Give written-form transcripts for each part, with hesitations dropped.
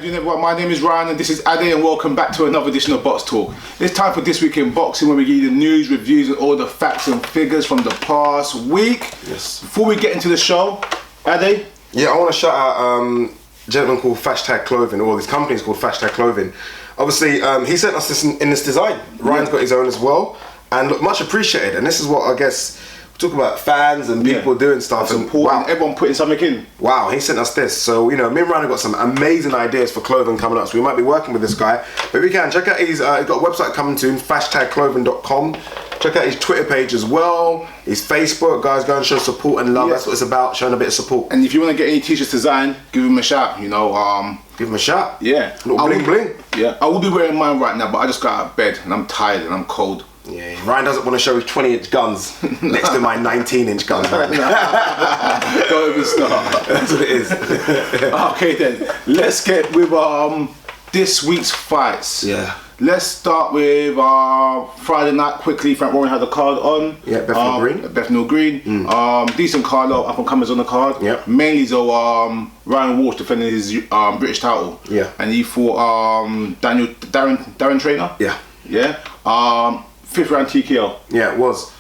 afternoon, everyone. My name is Ryan and this is Haye, and welcome back to another edition of Boxtalk. It's time for This Week in Boxing, where we give you the news, reviews and all the facts and figures from the past week. Yes. Before we get into the show, Haye? Yeah, I want to shout out a gentleman called Clothing, or this company is called Clothing. Obviously, he sent us this in this design. Ryan's got his own as well, and look, much appreciated. And this is what I guess we talk about, fans and people doing stuff. That's important. Wow. Everyone putting something in. Wow, he sent us this. So, you know, me and Ryan have got some amazing ideas for clothing coming up. So we might be working with this guy. But we can check out his, he's got a website coming soon, #clothing.com. Check out his Twitter page as well, his Facebook. Guys, go and show support and love. That's what it's about, showing a bit of support. And if you want to get any t-shirts designed, give him a shout, you know. Give him a shout. Yeah. Little bling bling. Yeah. I will be wearing mine right now, but I just got out of bed and I'm tired and I'm cold. Yeah, Ryan doesn't want to show his 20-inch guns next to my 19-inch guns. Don't even start. That's what it is. Okay then, let's get with this week's fights. Yeah. Let's start with Friday night quickly. Frank Warren had the card on. Yeah, Bethnal Green. Bethnal Green. Decent card, up and comers on the card. Yeah. Mainly though, Ryan Walsh defending his British title. Yeah. And he fought Darren Trainer. Yeah. Yeah. 5th round TKO. Yeah, it was.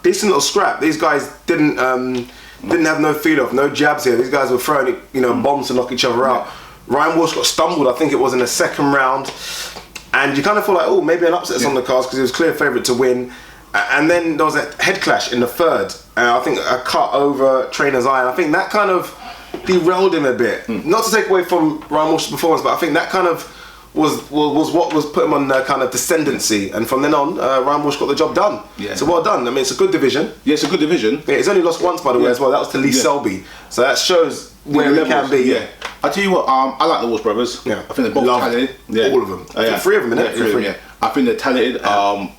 Decent little scrap. These guys didn't have no feed off, no jabs here. These guys were throwing bombs to knock each other out. Ryan Walsh got stumbled, I think it was in the second round. And you kind of feel like, oh, maybe an upset's on the cards because he was clear favourite to win. And then there was a head clash in the third. I think a cut over Trainer's eye. And I think that kind of derailed him a bit. Not to take away from Ryan Walsh's performance, but I think that kind of was what was put him on kind of descendancy, and from then on, Ryan Walsh got the job done. Yeah. So well done. I mean, it's a good division. Yeah, it's a good division. Yeah, he's only lost once, by the way, as well. That was to Lee Selby. So that shows where he can be. Yeah. I tell you what, I like the Walsh brothers. Yeah. I think they're both talented. Yeah. All of them. I think 3 of them, innit? Yeah, 3 of them. Yeah. I think they're talented.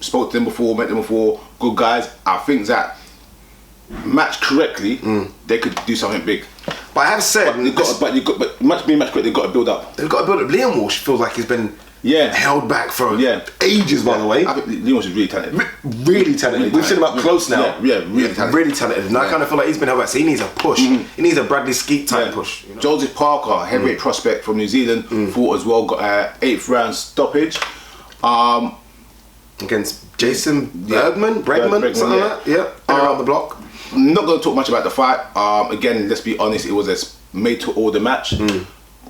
Spoke to them before, met them before. Good guys. I think that matched correctly, they could do something big. But I have said, but match correctly, they've got to build up. They've got to build up. Liam Walsh feels like he's been held back for ages, by the way. I think Liam Walsh is really talented. Really talented. We've seen him up close now. Yeah, really talented. Really talented. And I kind of feel like he's been held back. So he needs a push. He needs a Bradley Skeet type push. You know? Joseph Parker, heavyweight prospect from New Zealand, fought as well. Got an 8th round stoppage. Against Jason Bregman, something like that. Yeah, around the block. I'm not going to talk much about the fight. Again, let's be honest, it was a made-to-order match.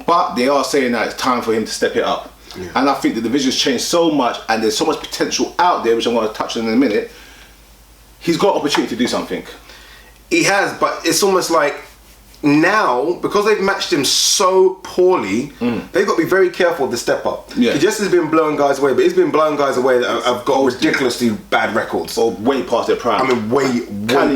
But they are saying that it's time for him to step it up. Yeah. And I think the division's changed so much and there's so much potential out there, which I'm going to touch on in a minute. He's got opportunity to do something. He has, but it's almost like now, because they've matched him so poorly, they've got to be very careful with the step up. Yeah. He just has been blowing guys away, but he's been blowing guys away that have got ridiculously bad records. Or way past their prime. I mean, way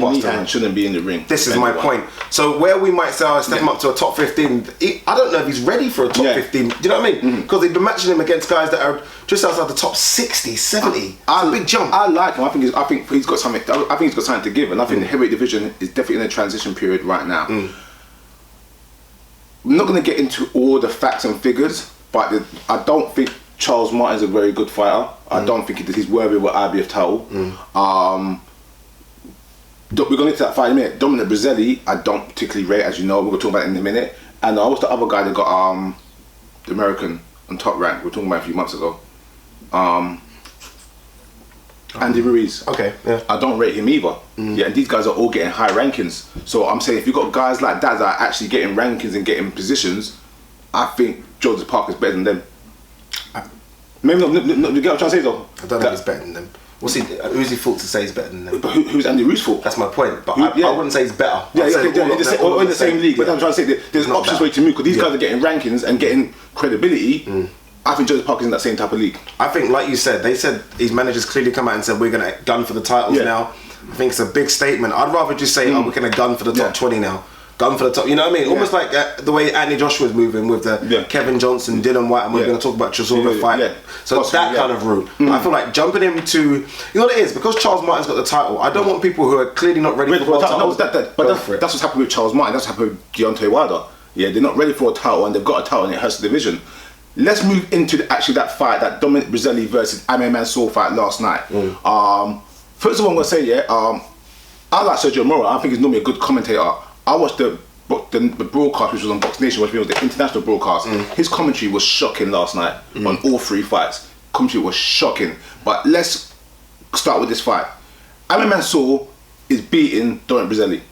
past their prime. Shouldn't be in the ring. This is my point. So where we might say, step him up to a top 15, I don't know if he's ready for a top 15. Do you know what I mean? Because they've been matching him against guys that are just outside the top 60, 70. It's a big jump. I like him. I think he's got something. I think he's got something to give, and I think the heavyweight division is definitely in a transition period right now. I'm not going to get into all the facts and figures, but I don't think Charles Martin's a very good fighter. I don't think he's worthy of an IBF title. We're going to get to that fight in a minute. Dominic Brazzelli, I don't particularly rate, as you know. We're going to talk about it in a minute. And what's the other guy that got the American on top rank? We were talking about a few months ago. Andy Ruiz. Okay, yeah. I don't rate him either. Yeah, and these guys are all getting high rankings. So I'm saying if you've got guys like that are actually getting rankings and getting positions, I think Joseph Parker's better than them. Maybe not, you get what I'm trying to say though? I don't think he's better than them. Who's he thought to say he's better than them? But who's Andy Ruiz for? That's my point. But I wouldn't say he's better. In the same league. But I'm trying to say there's options for you to move because these guys are getting rankings and getting credibility. I think Joseph Parker's in that same type of league. I think, like you said, they said his managers clearly come out and said we're going to gun for the titles now. I think it's a big statement. I'd rather just say we're going to gun for the top 20 now. Gun for the top, you know what I mean? Almost like the way Anthony Joshua's moving with the Kevin Johnson, Dylan White, and we're going to talk about Chisora fight. So possibly, that kind of route. I feel like jumping him to, you know what it is? Because Charles Martin's got the title, I don't want people who are clearly not ready for a title. That's what's happened with Charles Martin. That's what's happened with Deontay Wilder. Yeah, they're not ready for a title and they've got a title and it hurts the division. Let's move into that fight, that Dominic Brazzelli versus Amir Mansour fight last night. First of all, I'm going to say, I like Sergio Mora. I think he's normally a good commentator. I watched the the broadcast, which was on Box Nation, which was the international broadcast, his commentary was shocking last night on all 3 fights. Commentary was shocking. But let's start with this fight. Amir Mansour is beating Dominic Brazzelli.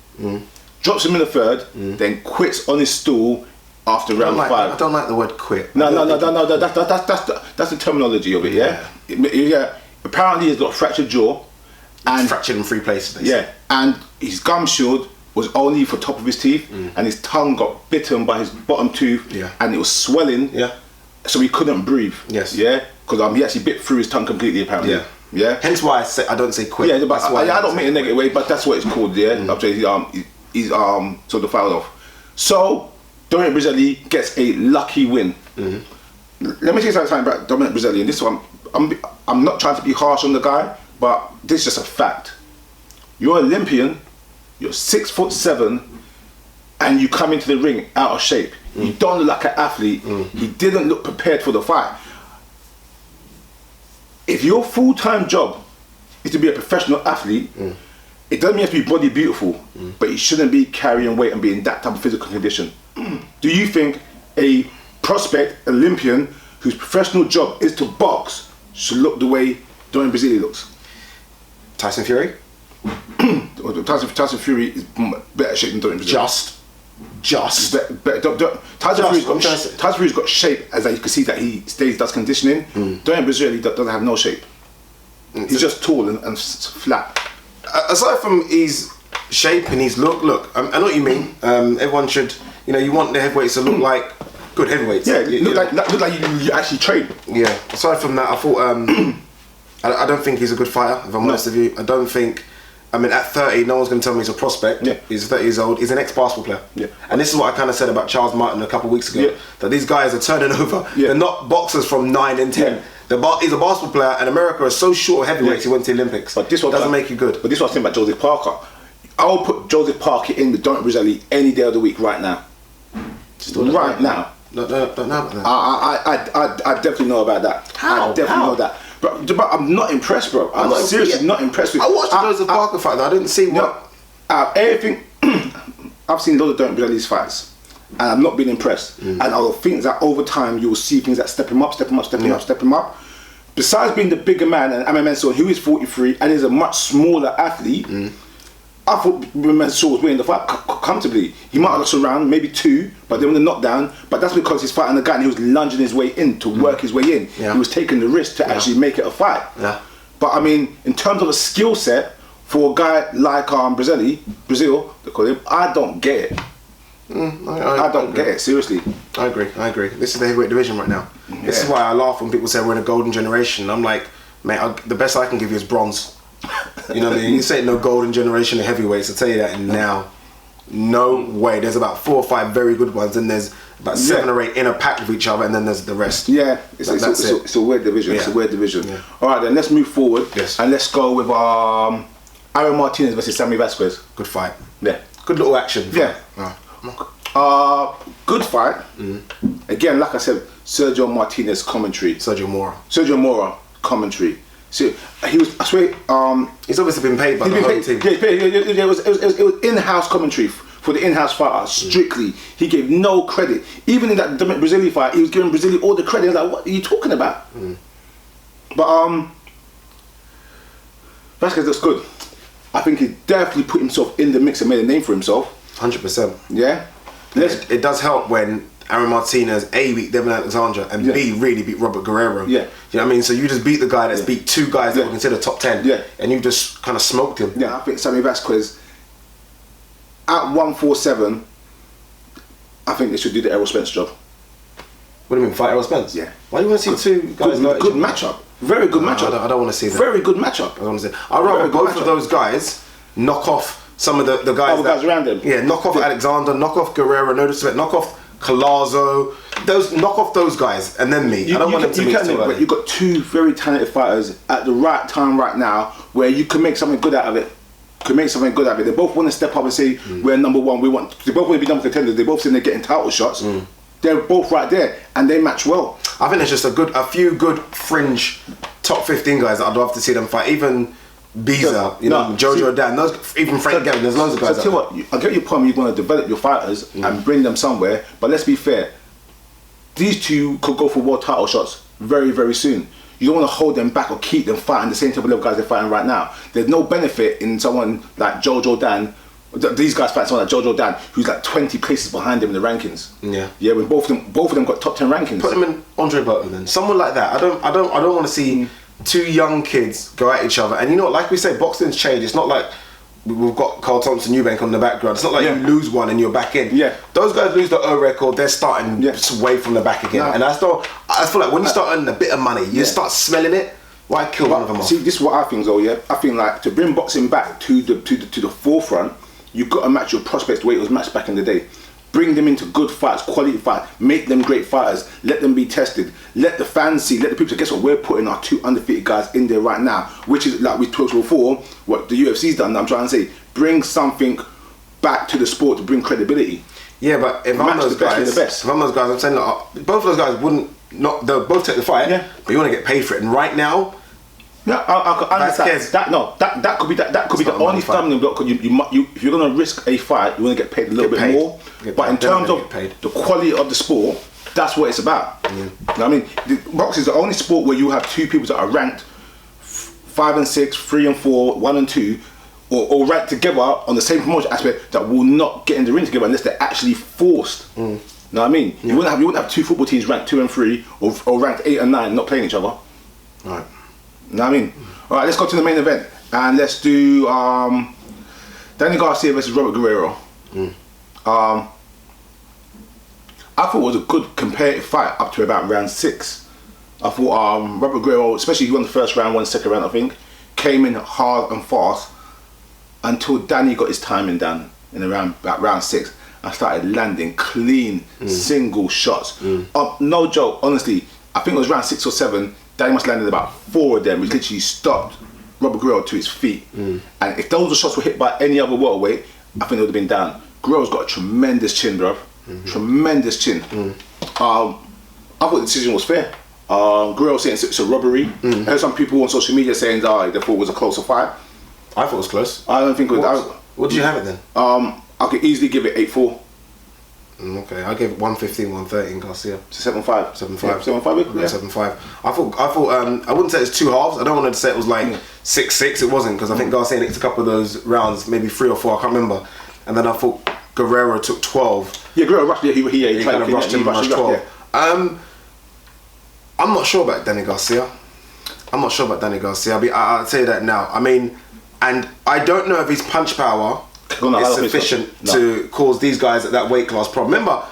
Drops him in the third, then quits on his stool after round 5. I don't like the word quit. No. That's the terminology of it. Yeah. Apparently, he's got a fractured jaw, and fractured in 3 places. Yeah, and his gum shield was only for top of his teeth, and his tongue got bitten by his bottom tooth, and it was swelling. Yeah. So he couldn't breathe. Yes. Yeah, because he actually bit through his tongue completely. Apparently. Yeah. Yeah. Hence why I don't say quit. Yeah, but I don't mean a negative way, but that's what it's called. Yeah. I'm saying he's sort of fouled off. So Dominic Brazzelli gets a lucky win. Let me say something about Dominic Brazzelli, and this one I'm not trying to be harsh on the guy, but this is just a fact. You're Olympian, you're 6'7", and you come into the ring out of shape. You don't look like an athlete. He didn't look prepared for the fight. If your full-time job is to be a professional athlete, it doesn't mean you have to be body beautiful, but you shouldn't be carrying weight and be in that type of physical condition. Do you think a prospect Olympian whose professional job is to box should look the way Dominic Brazzelli looks? Tyson Fury? Tyson Fury is better shape than Dominic Brazzelli. Tyson Fury's got shape, as you can see that he does conditioning. Dominic Brazzelli doesn't have no shape. He's just tall and flat. Aside from his shape and his look, I know what you mean. Everyone should, you want the heavyweights to look like good heavyweights. Yeah, look like you actually train. Yeah. Aside from that, I thought I don't think he's a good fighter. If I'm honest with you, I don't think. I mean, at 30, no one's going to tell me he's a prospect. Yeah. He's 30 years old. He's an ex-basketball player. Yeah. And this is what I kind of said about Charles Martin a couple of weeks ago. Yeah. That these guys are turning over. Yeah. They're not boxers from 9 and 10. Yeah. He's a basketball player, and America is so short of heavyweights. He went to the Olympics. But this one doesn't make you good. But this is what I was saying about Joseph Parker. I will put Joseph Parker in with Dominic Brazzelli any day of the week right now. Right now. Don't know about that. I definitely know about that. How? I definitely know that. But I'm not impressed, bro. I'm seriously not impressed with. I watched the Joseph Parker fight. I didn't see what. Everything. I've seen loads of Dominic Brazzelli's fights, and I've not been impressed. And I think that over time you will see things that step him up. Besides being the bigger man, and Amir Mansour, who is 43 and is a much smaller athlete, I thought Mansour was winning the fight comfortably. He might have lost a round, maybe 2, but then with the knockdown. But that's because he's fighting a guy and he was lunging his way in to work his way in. Yeah. He was taking the risk to actually make it a fight. Yeah. But I mean, in terms of a skill set for a guy like Brazil, they call him, I don't get it. I don't get it, seriously. I agree. This is the heavyweight division right now. Yeah. This is why I laugh when people say we're in a golden generation. I'm like, mate, the best I can give you is bronze. You know what I mean? You say no golden generation of heavyweights, I'll tell you that now. No way. There's about 4 or 5 very good ones, and there's about 7 or 8 in a pack with each other, and then there's the rest. Yeah, it's a weird division. Yeah. It's a weird division. Yeah. Alright then, let's move forward. Yes. And let's go with Aaron Martinez versus Sammy Vasquez. Good fight. Yeah. Good little action. Yeah. Good fight. Again, like I said, Sergio Martinez commentary. Sergio Mora commentary. So he was, I swear, he's obviously been paid by the whole team. Yeah, it was in-house commentary for the in-house fighter, strictly. He gave no credit. Even in that Dominic Brazzelli fight, he was giving Brazzelli all the credit. I was like, what are you talking about? But Vasquez looks good. I think he definitely put himself in the mix and made a name for himself. 100%. Yeah. It does help when Aaron Martinez A, beat Devin Alexander, and B, really beat Robert Guerrero. Yeah. You know what I mean? So you just beat the guy that's beat 2 guys that were considered top 10. Yeah. And you just kind of smoked him. Yeah, I think Sammy Vasquez at 147, I think they should do the Errol Spence job. What do you mean, fight Errol Spence? Yeah. Why do you want to see 2 guys? Good matchup. Very good matchup. I don't want to see that. Very good matchup. I don't want to see. I'd rather both of those guys knock off some of the guys. Guys around them. Yeah, knock off Alexander, knock off Guerrero, knock off Collazo, knock off those guys, and then me. I don't want them to meet too early. But you've got 2 very talented fighters at the right time right now where you can make something good out of it. They both want to step up and say, we're number 1, they both want to be number contenders, they both say they're getting title shots. They're both right there, and they match well. I think there's just a few good fringe top 15 guys that I'd love to see them fight. Even Biza, Jojo Dan, even Frank Gavin, there's loads of guys. So tell you what, I get your point. You want to develop your fighters and bring them somewhere, but let's be fair. These two could go for world title shots very, very soon. You don't want to hold them back or keep them fighting the same type of level guys they're fighting right now. There's no benefit in someone like Jojo Dan. These guys fight someone like Jojo Dan, who's like 20 places behind them in the rankings. Yeah. When both of them got top 10 rankings. Put them in Andre Burton then. Someone like that. I don't want to see two young kids go at each other. And you know what? Like we say, boxing's changed. It's not like we've got Carl Thompson Eubank on the background. It's not like you lose one and you're back in. Those guys lose the O record, they're starting way from the back again. And I feel like when you start earning a bit of money, you start smelling it. Why kill one of them off? See, this is what I think though, I think like to bring boxing back to the forefront, you've got to match your prospects the way it was matched back in the day. Bring them into good fights, quality fights, make them great fighters, let them be tested, let the fans see, let the people say, guess what, we're putting our two undefeated guys in there right now, which is like we talked before, what the UFC's done. I'm trying to say, bring something back to the sport to bring credibility. Yeah, but if I'm those guys, I'm saying both of those guys they'll both take the fight, but you want to get paid for it. And right now, I understand that could be the only stumbling block. If you're going to risk a fight, you want to get paid a little bit more. But in terms of the quality of the sport, that's what it's about. You know what I mean? Boxing is the only sport where you have two people that are ranked 5 and 6, 3 and 4, 1 and 2, or ranked together on the same promotion aspect that will not get in the ring together unless they're actually forced. You know what I mean? You wouldn't have two football teams ranked 2 and 3 or ranked 8 and 9 not playing each other. Right. You know what I mean? Alright, let's go to the main event and let's do Danny Garcia versus Robert Guerrero. I thought it was a good competitive fight up to about round 6. I thought Robert Guerrero, especially he won the first round, won the second round I think, came in hard and fast until Danny got his timing down in around about round 6 and started landing clean single shots. No joke, honestly, I think it was round 6 or 7. Danny must have landed about 4 of them, which literally stopped Robert Guerrero to his feet. And if those shots were hit by any other welterweight, I think it would have been down. Guerrero's got a tremendous chin, bro. Tremendous chin. I thought the decision was fair. Guerrero saying it's a robbery. I heard some people on social media saying they thought it was a closer fight. I thought it was close. I don't think it was. What did you have it then? I could easily give it 8-4. Okay, I gave it 115, 113 Garcia. So 7-5. 7-5. 7-5. Yeah. 7-5. I thought. I wouldn't say it's two halves. I don't want to say it was like 6-6. It wasn't, because I think Garcia nicked a couple of those rounds, maybe 3 or 4. I can't remember. And then I thought Guerrero took 12. Yeah, Guerrero rushed. He kind of rushed him. Rushed 12. I'm not sure about Danny Garcia. I'll tell you that now. I mean, and I don't know if his punch power is sufficient to cause these guys at that weight class problem. Remember,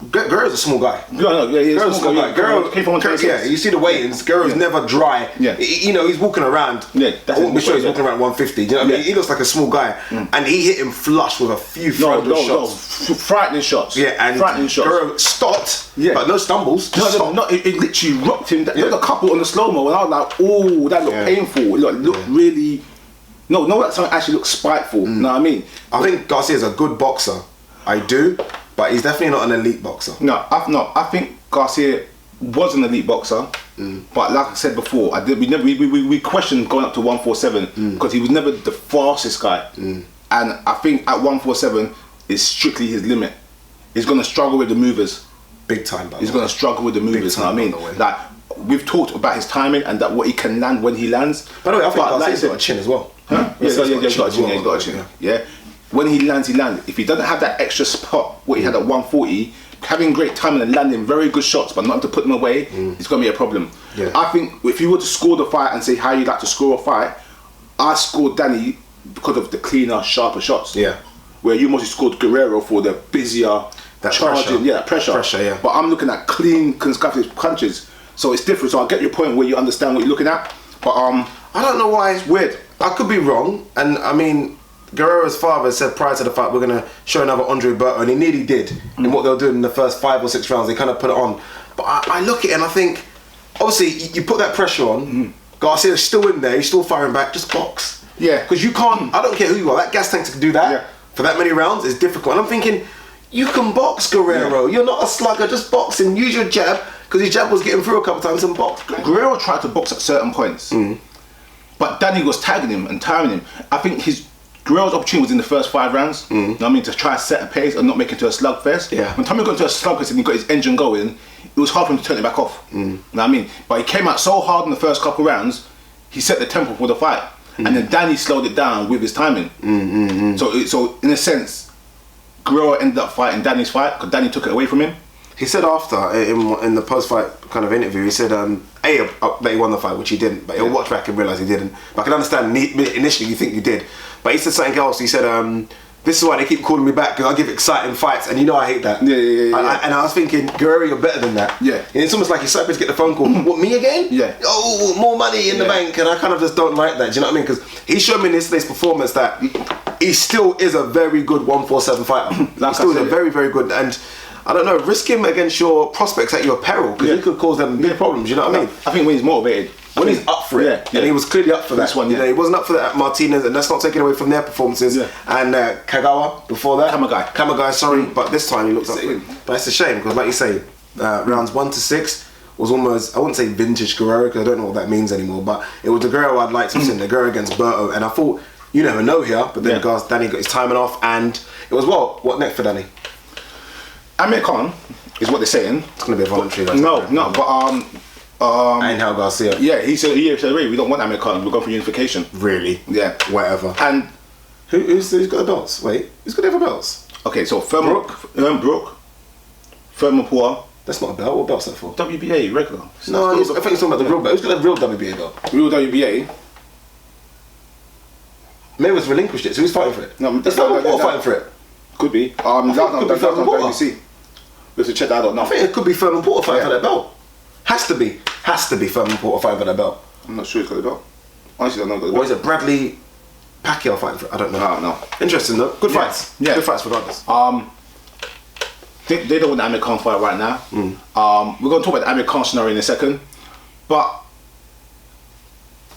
Guerrero's a small guy. Guerrero's a small guy. Guerrero came from 126. You see the weigh-ins. Guerrero's never dry. He's walking around. I won't be sure he's walking around 150. You know what I mean? He looks like a small guy, and he hit him flush with a few shots. Frightening shots. And frightening shots. Guerrero stopped, but no stumbles. It literally rocked him. There was a couple on the slow mo, and I was like, oh, that looked painful. It looked really. No, that something actually looks spiteful. You know what I mean? I think Garcia's a good boxer. I do. But he's definitely not an elite boxer. I think Garcia was an elite boxer, but like I said before, we questioned going up to 147 because he was never the fastest guy, and I think at 147 is strictly his limit. He's going to struggle with the movers, big time. He's going to struggle with the movers. You know what I mean? Like we've talked about his timing and that what he can land when he lands. By the way, I think Garcia's got a chin as well. He's got a chin. Yeah. When he lands, he lands. If he doesn't have that extra spot, what he had at 140, having great timing and landing very good shots, but not to put them away, it's going to be a problem. I think if you were to score the fight and say how you like to score a fight, I scored Danny because of the cleaner, sharper shots. Where you mostly scored Guerrero for the busier, charging, pressure. But I'm looking at clean, consecutive punches, so it's different. So I get your point where you understand what you're looking at, but I don't know why it's weird. I could be wrong, and I mean, Guerrero's father said prior to the fight, we're going to show another Andre Berto, and he nearly did. In what they were doing in the first 5 or 6 rounds, they kind of put it on. But I look at it and I think, obviously, you put that pressure on, Garcia's still in there, he's still firing back, just box. Because you can't, I don't care who you are, that gas tank to do that for that many rounds is difficult. And I'm thinking, you can box Guerrero, you're not a slugger, just box and use your jab, because his jab was getting through a couple times and box. Guerrero tried to box at certain points. But Danny was tagging him and tiring him. I think his Guerrero's opportunity was in the first 5 rounds. You know what I mean? To try to set a pace and not make it to a slugfest. Yeah. When Tommy got into a slugfest and he got his engine going, it was hard for him to turn it back off. You know what I mean? But he came out so hard in the first couple rounds, he set the tempo for the fight. And then Danny slowed it down with his timing. So in a sense, Guerrero ended up fighting Danny's fight because Danny took it away from him. He said after, in the post-fight kind of interview, he said, that he won the fight, which he didn't, but he'll watch back and realise he didn't. But I can understand, initially you think you did. But he said something else, he said, this is why they keep calling me back, because I give exciting fights, and you know I hate that. Yeah. And I was thinking, Guerrero, you're better than that. Yeah. And it's almost like he's supposed to get the phone call, what, me again? Yeah. Oh, more money in the bank, and I kind of just don't like that, do you know what I mean? Because he showed me in yesterday's performance that he still is a very good 147 fighter. He still is a very, very good, and I don't know, risk him against your prospects at your peril, because he could cause them big problems, you know what I mean? I think when he's motivated. When he's up for it, and he was clearly up for that. One, you know, he wasn't up for that at Martinez, and that's not taken away from their performances. And Kagawa before that, Kamagai, sorry, but this time he looks up for it. But it's a shame because, like you say, rounds 1 to 6 was almost, I wouldn't say vintage Guerrero because I don't know what that means anymore, but it was the Guerrero I'd like to have seen, the Guerrero against Berto, and I thought you never know here, but then Danny got his timing off, and it was what next for Danny? Amir Khan is what they're saying. It's going to be a voluntary. Angel Garcia. Yeah, he said, we don't want Amir Khan, we're going for unification. Really? Yeah. Whatever. And who's got the belts? Wait, who's got the other belts? Okay, so Brook, Furman Poor. That's not a belt. What belt's that for? WBA, regular. No, I think he's talking about the real belt. Who's got the real WBA belt? Real WBA. Mayweather's relinquished it, so who's fighting for it? No, that's not Porter fighting for it. Could be. That's on WBC. We have to check that out now. I think it could be Furman Porter fighting for that belt. Has to be Furman Porter fighting for that belt. I'm not sure he's got the belt. Honestly, I don't know. Or is it Bradley Pacquiao fighting for it? I don't know. No. Interesting though. Good fights. Yeah. Good fights regardless. They don't want the Amir Khan fight right now. We're going to talk about the Amir Khan scenario in a second, but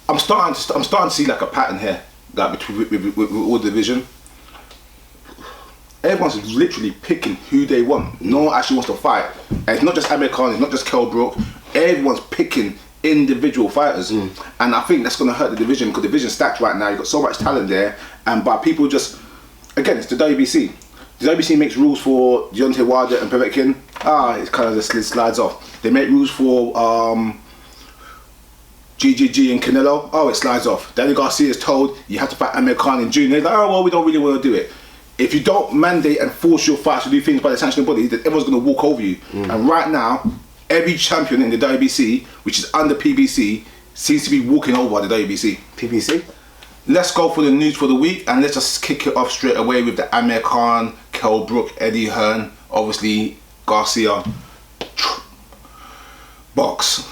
I'm starting to see like a pattern here, like with all the division. Everyone's literally picking who they want. No one actually wants to fight. And it's not just Amir Khan, it's not just Kell Brook. Everyone's picking individual fighters. And I think that's going to hurt the division because the division's stacked right now. You've got so much talent there. And by people just, again, it's the WBC. The WBC makes rules for Deontay Wilder and Povetkin. It kind of just slides off. They make rules for GGG and Canelo. It slides off. Danny Garcia is told you have to fight Amir Khan in June. They're like, we don't really want to do it. If you don't mandate and force your fights to do things by the sanctioning body, then everyone's going to walk over you. And right now, every champion in the WBC, which is under PBC, seems to be walking over the WBC. PBC? Let's go for the news for the week, and let's just kick it off straight away with the Amir Khan, Kell Brook, Eddie Hearn, obviously Garcia, box.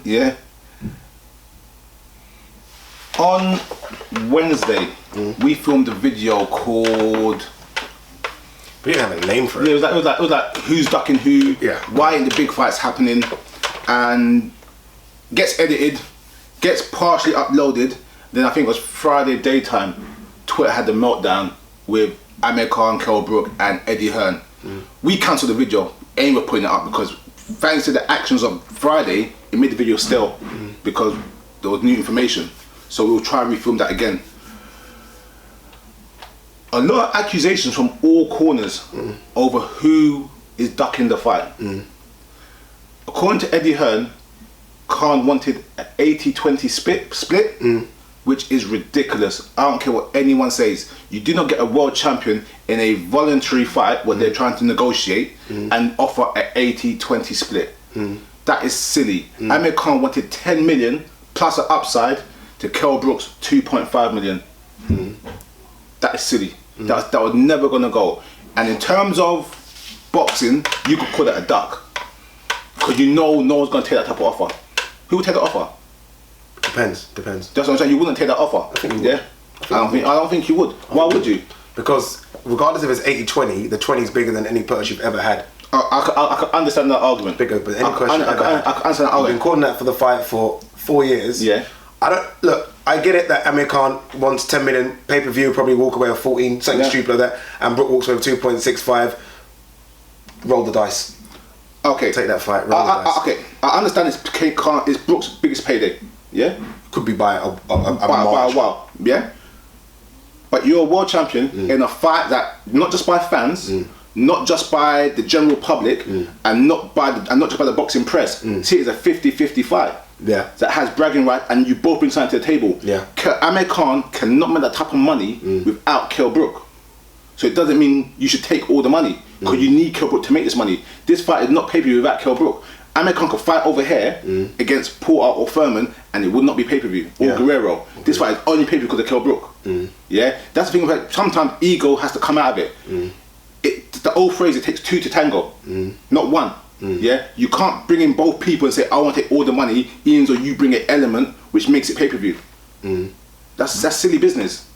Yeah. On Wednesday, we filmed a video called. We didn't have a name for it. It was like who's ducking who, why ain't the big fights happening, and gets edited, gets partially uploaded. Then I think it was Friday daytime, Twitter had the meltdown with Amir Khan, Kell Brook, and Eddie Hearn. We cancelled the video, ain't we putting it up because thanks to the actions of Friday, it made the video still because there was new information. So we'll try and refilm that again. A lot of accusations from all corners over who is ducking the fight. According to Eddie Hearn, Khan wanted an 80-20 split, which is ridiculous. I don't care what anyone says. You do not get a world champion in a voluntary fight where they're trying to negotiate and offer an 80-20 split. That is silly. Amir Khan wanted 10 million plus an upside to Kell Brook's 2.5 million. That is silly. That was never gonna go. And in terms of boxing, you could call it a duck. Because you know no one's gonna take that type of offer. Who would take the offer? Depends. That's what I'm saying, you wouldn't take that offer. I think you would. I don't think you would. Why would you? Because regardless if it's 80-20, the 20 is bigger than any purse you've ever had. I can understand that argument. Bigger, but any purse you've ever had. I can understand that argument. I've been calling that for the fight for 4 years. Yeah. I get it that Amir Khan wants 10 million pay-per-view, probably walk away with 14, something stupid like that, and Brook walks away with 2.65. Roll the dice. Okay. Take that fight, roll the dice. Okay, I understand it's Brook's biggest payday. Yeah, could be by a by a while. Yeah, but you're a world champion in a fight that not just by fans, not just by the general public, and not just by the boxing press. See it as a 50-50 fight. Yeah, that has bragging rights, and you both bring something to the table. Yeah, Amir Khan cannot make that type of money without Kell Brook. So it doesn't mean you should take all the money, because you need Kell Brook to make this money. This fight is not pay-per-view without Kell Brook. Amir Khan could fight over here against Porter or Furman, and it would not be pay-per-view, or Guerrero. This fight is only pay-per-view because of Kell Brook. Yeah, that's the thing. Like, sometimes ego has to come out of it. The old phrase, it takes two to tango, not one. Yeah, you can't bring in both people and say, I want to take all the money, even though you bring an element which makes it pay-per-view. That's silly business.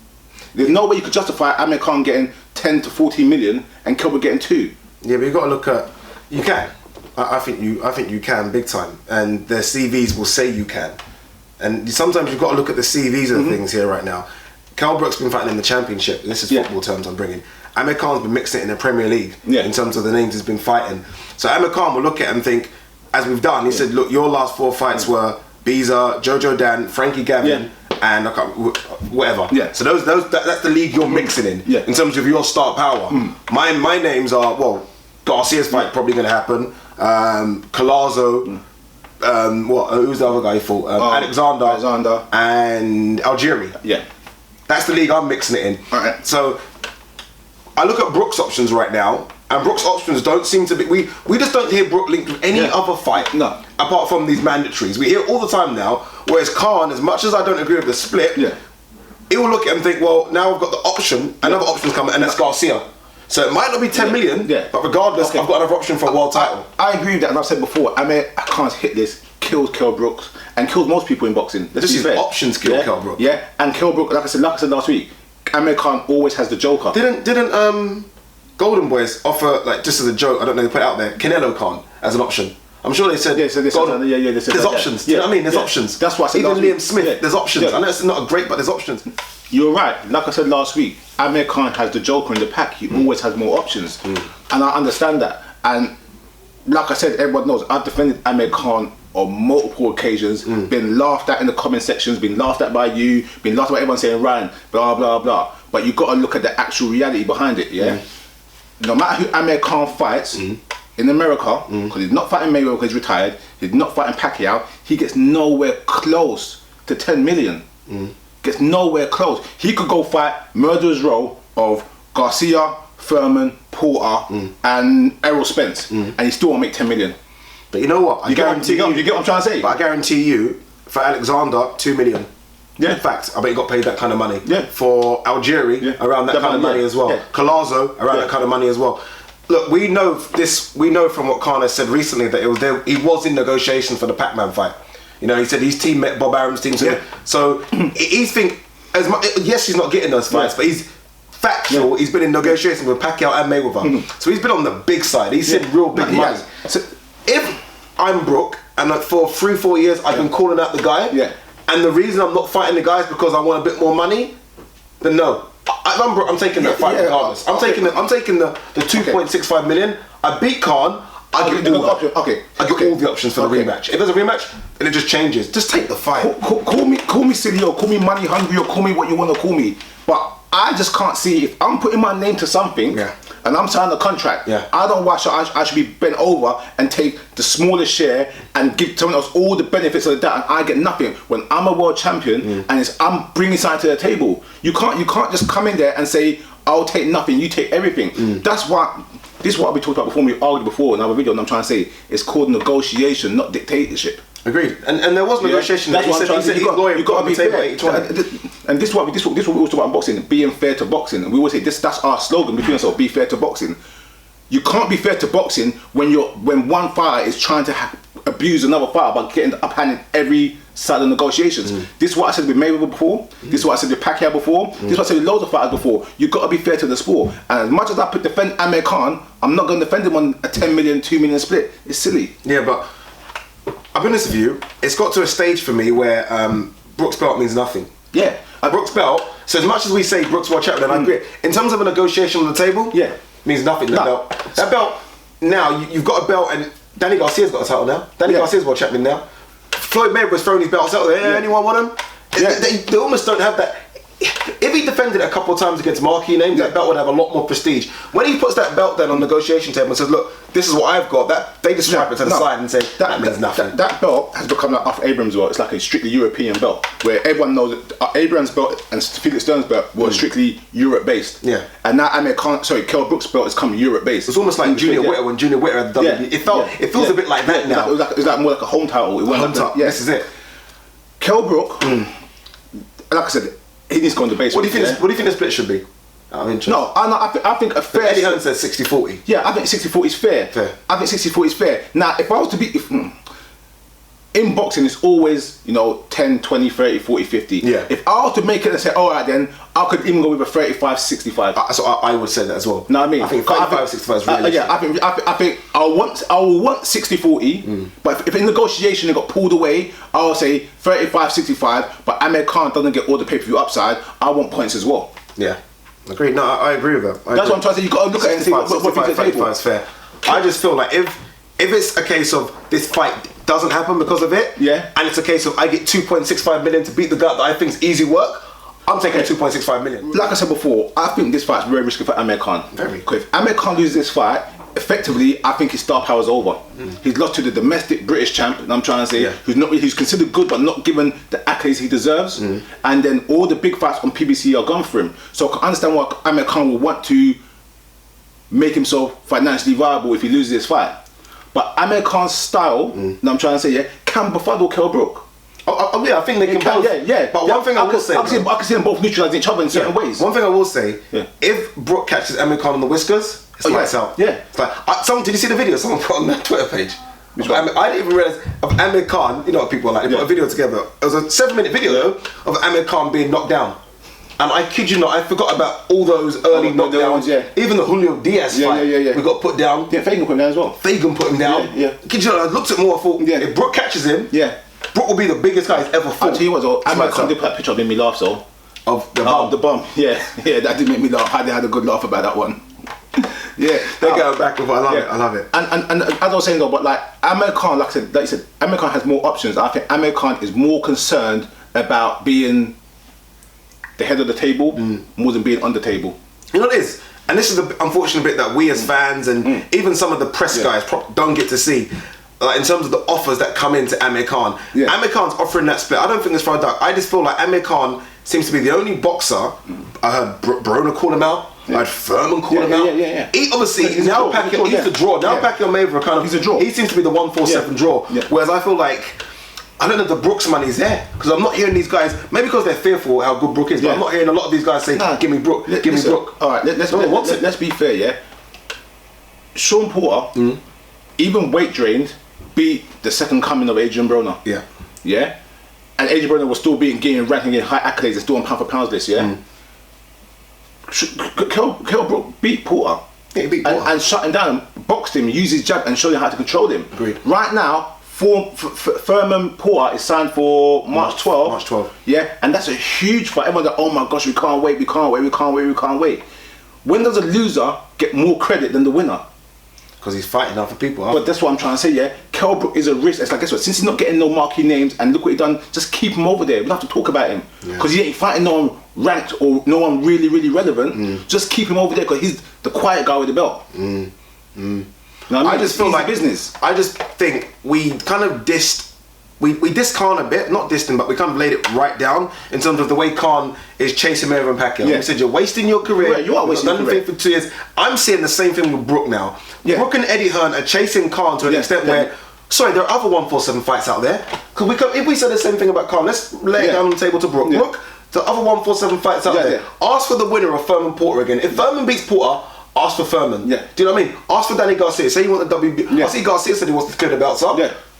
There's no way you could justify Amir Khan getting 10 to 14 million and Kell Brook getting 2. Yeah, but you got to look at, you can. I think you can big time, and their CVs will say you can. And sometimes you've got to look at the CVs of things here right now. Kell Brook's been fighting in the championship. This is football terms I'm bringing. Amir Khan's been mixing it in the Premier League in terms of the names he's been fighting. So Amir Khan will look at it and think, as we've done, he said, look, your last 4 fights were Biza, Jojo Dan, Frankie Gavin, and whatever. Yeah. So that's the league you're mixing in terms of your star power. My names are, well, Garcia's fight probably going to happen. Collazo, who's the other guy he fought? Alexander, and Algeria. Yeah. That's the league I'm mixing it in. Alright. So I look at Brook's options right now, and Brook's options don't seem to be. We just don't hear Brook linked with any other fight. No. Apart from these mandatories. We hear it all the time now. Whereas Khan, as much as I don't agree with the split, he will look at it and think, well, now I've got the option, another option's coming, and that's Garcia. So it might not be 10 million, but regardless, I've got another option for a world title. I agree with that, and I've said before, Amir Khan's hit list kills Kell Brook and kills most people in boxing. Just his options kill Kell Brook. Yeah, and Kell Brook, like I said last week, Amir Khan always has the joker. Didn't Golden Boys offer, like, just as a joke, I don't know, they put it out there, Canelo Khan as an option? I'm sure they said, they said there's options. Do you know what I mean? There's options. That's what I said. Even Liam Smith, there's options. I know it's not great, but there's options. You're right. Like I said last week, Amir Khan has the joker in the pack. He always has more options, and I understand that. And like I said, everyone knows I've defended Amir Khan on multiple occasions. Been laughed at in the comment sections. Been laughed at by you. Been laughed at by everyone saying Ryan, blah blah blah. But you got to look at the actual reality behind it. Yeah. No matter who Amir Khan fights. In America, because he's not fighting Mayweather because he's retired, he's not fighting Pacquiao, he gets nowhere close to 10 million. Gets nowhere close. He could go fight Murderer's Row of Garcia, Furman, Porter, and Errol Spence, and he still won't make 10 million. But you know what? You get what I'm trying to say? But I guarantee you, for Alexander, 2 million. Yeah. In fact, I bet he got paid that kind of money. Yeah. For Algeria, around that kind of money as well. Yeah. Collazo, around that kind of money as well. Look, we know from what Khan has said recently that he was in negotiations for the Pac-Man fight. You know, he said his team met Bob Arum's team. So he's as much, yes, he's not getting those fights, but he's factual. He's been in negotiations with Pacquiao and Mayweather. So he's been on the big side. He's seen real big money. So if I'm Brook and for 3-4 years I've been calling out the guy, and the reason I'm not fighting the guy is because I want a bit more money, then no. I'm taking that fight regardless. I'm taking the 2.65 million. I beat Khan. I get all the options for the rematch. If there's a rematch, then it just changes. Just take the fight. Call me silly, or call me money hungry, or call me what you want to call me. But I just can't see, if I'm putting my name to something and I'm signing a contract, I don't watch. I should be bent over and take the smallest share and give someone else all the benefits of that, and I get nothing. When I'm a world champion and I'm bringing something to the table, you can't just come in there and say, I'll take nothing, you take everything. That's why. This is what we talked about before. We argued before in our video, and I'm trying to say it's called negotiation, not dictatorship. Agreed. And there was negotiation. That's what I'm trying to say. You got to be fair. And this is what we always talk about in boxing, being fair to boxing. And we always say that's our slogan between ourselves: be fair to boxing. You can't be fair to boxing when one fighter is trying to abuse another fighter by getting the upper hand in every side of negotiations. This is what I said with Mayweather before. This is what I said with Pacquiao before. This is what I said with loads of fighters before. You got to be fair to the sport. And as much as I defend Amir Khan, I'm not going to defend him on a 10 million, 2 million split. It's silly. Yeah, but I'll be honest with you. It's got to a stage for me where Brook's belt means nothing. Yeah. Brook's belt. So as much as we say Brook's world champion, I agree. In terms of a negotiation on the table, means nothing. That belt. Now you've got a belt, and Danny Garcia's got a title now. Danny Garcia's world champion now. Floyd Mayweather's throwing his belts out there. Yeah. Anyone want them? Yeah. They almost don't have that. If he defended it a couple of times against marquee names, that belt would have a lot more prestige. When he puts that belt then on the negotiation table and says, "Look, this is what I've got," that they just swipe it to the side and say that means nothing. That belt has become like off Abrams' belt. It's like a strictly European belt, where everyone knows that Abrams' belt and Felix Stern's belt were strictly Europe based. Yeah. And now Kell Brook's belt has come Europe based. It's almost like Junior Witter when Junior Witter had done it. It feels a bit like that now. It was like more like a home title. This is it. Kell Brook, like I said, he needs to go on the base. What do you think the split should be? I'm interested. No, I think a fair. Eddie Hearn says 60-40. Yeah, I think 60-40 is fair. I think 60-40 is fair. Now, if I was to be... in boxing, it's always, 10, 20, 30, 40, 50. Yeah. If I was to make it and say, all right then, I could even go with a 35, 65. So I would say that as well. Know what I mean? I think 35, 65 is realistic. Yeah, I think I will want 60-40, but if in negotiation it got pulled away, I would say 35, 65, but Amir Khan doesn't get all the pay-per-view upside, I want points as well. Yeah. Agreed. No, I agree with that. That's what I'm trying to say. You got to look at it and see what you can take. Is fair. I just feel like if it's a case of this fight doesn't happen because of it, and it's a case of I get 2.65 million to beat the guy that I think is easy work, I'm taking 2.65 million. Like I said before, I think this fight's very risky for Amir Khan. Very. Because if Amir Khan loses this fight, effectively, I think his star power's over. He's lost to the domestic British champ, and I'm trying to say, who's considered good but not given the accolades he deserves. And then all the big fights on PBC are gone for him. So I can understand why Amir Khan will want to make himself financially viable if he loses this fight. But Amir Khan's style, I'm trying to say, can befuddle Kell Brook. I think they can both. But one thing I will say, I can see them both neutralising each other in certain ways. One thing I will say, if Brook catches Amir Khan on the whiskers, it's lights out. Yeah. It's like, did you see the video someone put on their Twitter page? I didn't even realise of Amir Khan. You know what people are like. They put a video together. It was a 7-minute video though of Amir Khan being knocked down. And I kid you not, I forgot about all those early knockdowns. Even the Julio Diaz fight, we got put down. Yeah, Fagan put him down as well. Fagan put him down. Kid you not, I looked at more, I thought, if Brook catches him, Brook will be the biggest guy he's ever fought. I'll tell you what, though, Amir Khan did put that picture up, made me laugh, so. Of the bum? The bum, yeah, that did make me laugh. I had a good laugh about that one. They're going back with it. I love it. And as I was saying though, but like Amir Khan, like you said, Amir Khan has more options. I think Amir Khan is more concerned about being the head of the table more than being on the table. You know what it is? And this is the unfortunate bit that we as fans and even some of the press guys don't get to see. Like in terms of the offers that come into Amir Khan. Amir Khan's offering that split. I don't think it's far dark. I just feel like Amir Khan seems to be the only boxer. I heard Broner call him out. I had Furman call him out. He obviously he's now Pacquiao. He's the draw. Now Pacquiao Mayweather kind of. He's a draw. He seems to be the 147 draw. Whereas I feel like I don't know if the Brooks money's there because I'm not hearing these guys. Maybe because they're fearful how good Brook is, but I'm not hearing a lot of these guys say, "Give me Brook, give me Brook." All right, let's be fair. Yeah, Sean Porter, even weight drained, beat the second coming of Adrian Broner. Yeah, and Adrian Broner was still getting ranking in high accolades and still on pound for pounds list. Yeah, Kell Brook beat Porter. He beat Porter and shut him down, boxed him, used his jab, and showed him how to control him. Agreed. Right now. Furman Porter is signed for March 12th. March 12th. Yeah, and that's a huge fight. Everyone's like, oh my gosh, we can't wait. When does a loser get more credit than the winner? Because he's fighting other people. But that's what I'm trying to say, yeah. Kell Brook is a risk. It's like, guess what? Since he's not getting no marquee names, and look what he done, just keep him over there. We don't have to talk about him. Because he ain't fighting no one ranked or no one really, really relevant. Just keep him over there because he's the quiet guy with the belt. You know what I mean? I just feel like business. I just think we kind of we dissed Khan a bit, not dissed him, but we kind of laid it right down in terms of the way Khan is chasing Mayweather and Pacquiao. We said you're wasting your career. You are wasting your career for 2 years. I'm seeing the same thing with Brook now. Brook and Eddie Hearn are chasing Khan to an extent where, sorry, there are other 147 fights out there. Because if we said the same thing about Khan, let's lay it down on the table to Brook. Brook, the other 147 fights out there. Ask for the winner of Furman Porter again. If Furman beats Porter, ask for Furman. Do you know what I mean? Ask for Danny Garcia. Say you want the WB. I see Garcia said he wants to clear the belts up.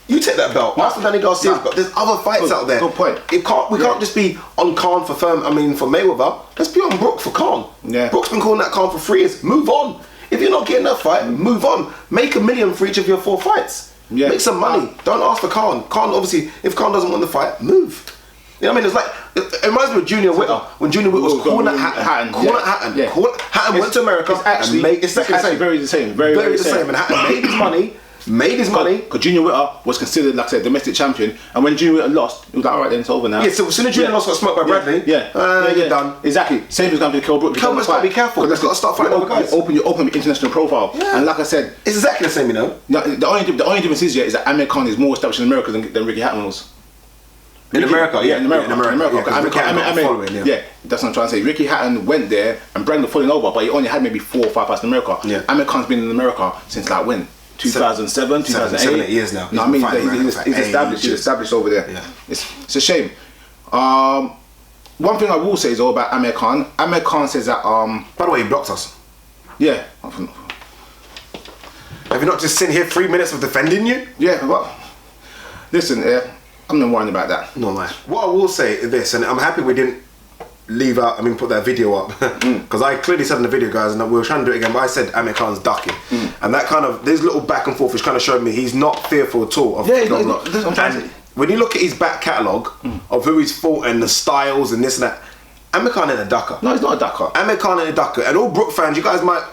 You take that belt. Ask for Danny Garcia's belt. There's other fights out there. Good point. We can't just be on Khan for Furman. I mean for Mayweather. Let's be on Brook for Khan. Brook's been calling that Khan for 3 years. Move on. If you're not getting that fight, move on. Make $1 million for each of your 4 fights. Make some money. Don't ask for Khan. Khan obviously, if Khan doesn't want the fight, move. You know what I mean? It's like, it reminds me of Junior Witter. When Junior Witter was calling at Hatton. Hatton went to America. It's actually very the same. Very the same. And Hatton made his money, made his money. Because Junior Witter was considered, like I said, domestic champion, and when Junior Witter lost, it was like, all right, then it's over now. Yeah, so as soon as Junior lost, got smoked by Bradley. You're done. Exactly. Same as going to Kell Brook. Kell Brook's got to be careful. He's got to start fighting other guys. You open your international profile, and like I said, it's exactly the same, you know. The only difference is that Amir Khan is more established in America than Ricky Hatton was. In America. Yeah, that's what I'm trying to say. Ricky Hatton went there and Brandon falling over, but he only had maybe 4 or 5 fights in America. Yeah. Amir Khan's been in America since like when? 2007, 2008. 7, 8 years now. No, I mean he's established. He's established over there. Yeah. It's a shame. One thing I will say is all about Amir Khan. Amir Khan says that. By the way, he blocked us. Yeah. Have you not just sitting here 3 minutes of defending you? Yeah, but listen, I'm not worrying about that. No, man. What I will say is this, and I'm happy we didn't put that video up, because I clearly said in the video, guys, and we were trying to do it again, but I said Amir Khan's ducking, and that kind of, this little back and forth which kind of showed me he's not fearful at all of and when you look at his back catalogue of who he's fought and the styles and this and that, Amir Khan ain't a ducker. No, he's not a ducker. Amir Khan ain't a ducker. And all Brook fans, you guys might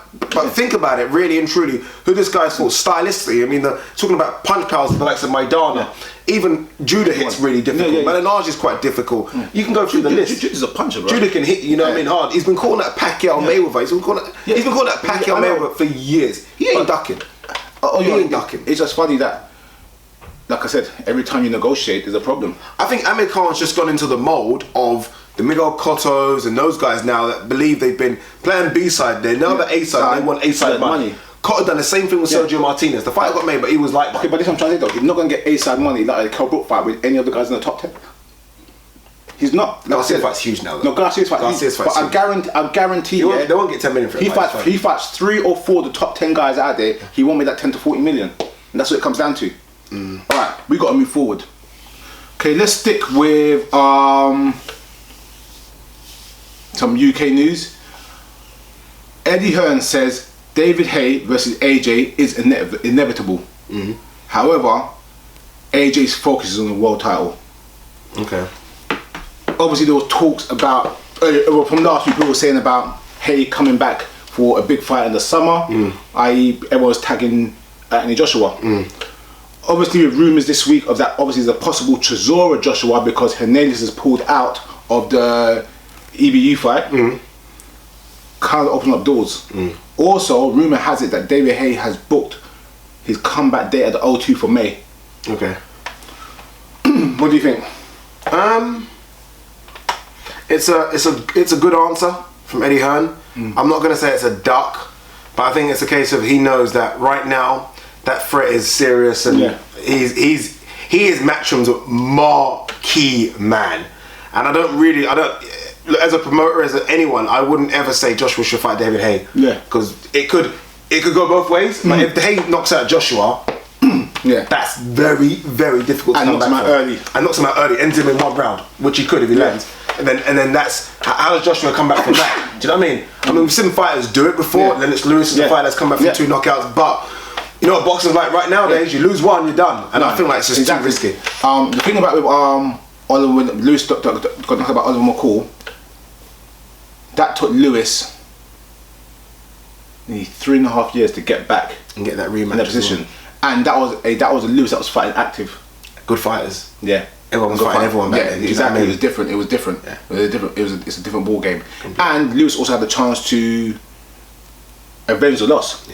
think about it really and truly, who this guy's fought stylistically. I mean, talking about punch powers, the likes of Maidana, even Judah hits really difficult. Malinage is quite difficult. You can go through the list. Judah's a puncher, bro. Judah can hit, you know what I mean, hard. He's been calling that Pacquiao Mayweather. He's been calling that Pacquiao Mayweather for years. He ain't ducking. He ain't ducking. It's just funny that, like I said, every time you negotiate, there's a problem. I think Amir Khan's just gone into the mould of the Miguel Cottos and those guys now that believe they've been playing B-side. They're now the A-side. They want A-side money. Cotto done the same thing with Sergio Martinez. The fight got made, but he was like... Okay, but this I'm trying to say though, he's not going to get A-side money like a Kell Brook fight with any other guys in the top 10. He's not. Garcia's fight's huge now though. No, Garcia's fight's huge. But I guarantee they won't get 10 million for it. He fights 3 or 4 of the top 10 guys out there, he won't make that 10 to 40 million. And that's what it comes down to. Alright, we got to move forward. Okay, let's stick with some UK news. Eddie Hearn says David Haye versus AJ is inevitable. However, AJ's focus is on the world title. Okay. Obviously, there was talks about from last week. People were saying about Haye coming back for a big fight in the summer. I.e., everyone was tagging Anthony Joshua. Obviously, with rumours this week of that, obviously, there's a possible Chisora Joshua because Hernandez has pulled out of the EBU fight. Kind of open up doors. Also, rumour has it that David Haye has booked his comeback date at the O2 for May. Okay. What do you think? It's a good answer from Eddie Hearn. I'm not gonna say it's a duck, but I think it's a case of he knows that right now that threat is serious, and he is Matchroom's marquee man. And I don't as a promoter, as anyone, I wouldn't ever say Joshua should fight David Haye. Because it could go both ways. But if Haye knocks out Joshua, that's very, very difficult to come back from. And knocks him out early, ends him in 1 round, which he could if he lands. And then that's how does Joshua come back from that? Do you know what I mean? I mean, we've seen fighters do it before. Lennox Lewis is a fighter that's come back from 2 knockouts, but you know what boxing's like right nowadays. You lose 1, you're done, and I feel like it's just too risky. The thing about with Oliver Lewis got knocked about Oliver McCall, that took Lewis nearly 3.5 years to get back and get that rematch in that position, and that was a Lewis that was fighting active. Good fighters. Yeah. Everyone was fighting everyone back then. Exactly. It was different. It was different. It's a different ball game. And Lewis also had the chance to avenge the loss.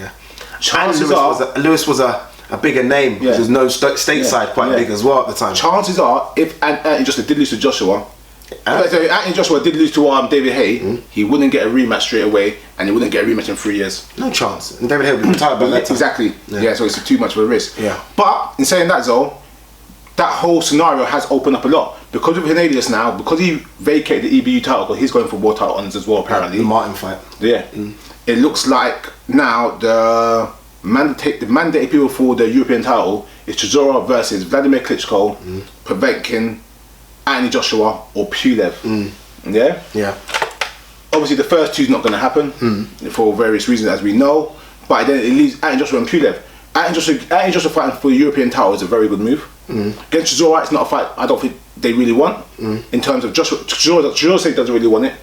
Lewis was a bigger name. There's no stateside quite big as well at the time. Chances are, if Anthony Joshua did lose to Joshua, if Anthony Joshua did lose to David Haye, he wouldn't get a rematch straight away, and he wouldn't get a rematch in 3 years. No chance. And David Haye would be retired by that time. Exactly. Yeah, so it's too much of a risk. Yeah. But in saying that, though, that whole scenario has opened up a lot because of Hernandez now, because he vacated the EBU title, because he's going for world title honours as well apparently. The Martin fight. It looks like now the mandated people for the European title is Chisora versus Vladimir Klitschko, Povetkin, Anthony Joshua, or Pulev. Yeah. Obviously, the first two's not going to happen for various reasons, as we know. But then it leaves Anthony Joshua and Pulev. Anthony Joshua fighting for the European title is a very good move. Against Chisora, it's not a fight I don't think they really want. In terms of Joshua says he doesn't really want it.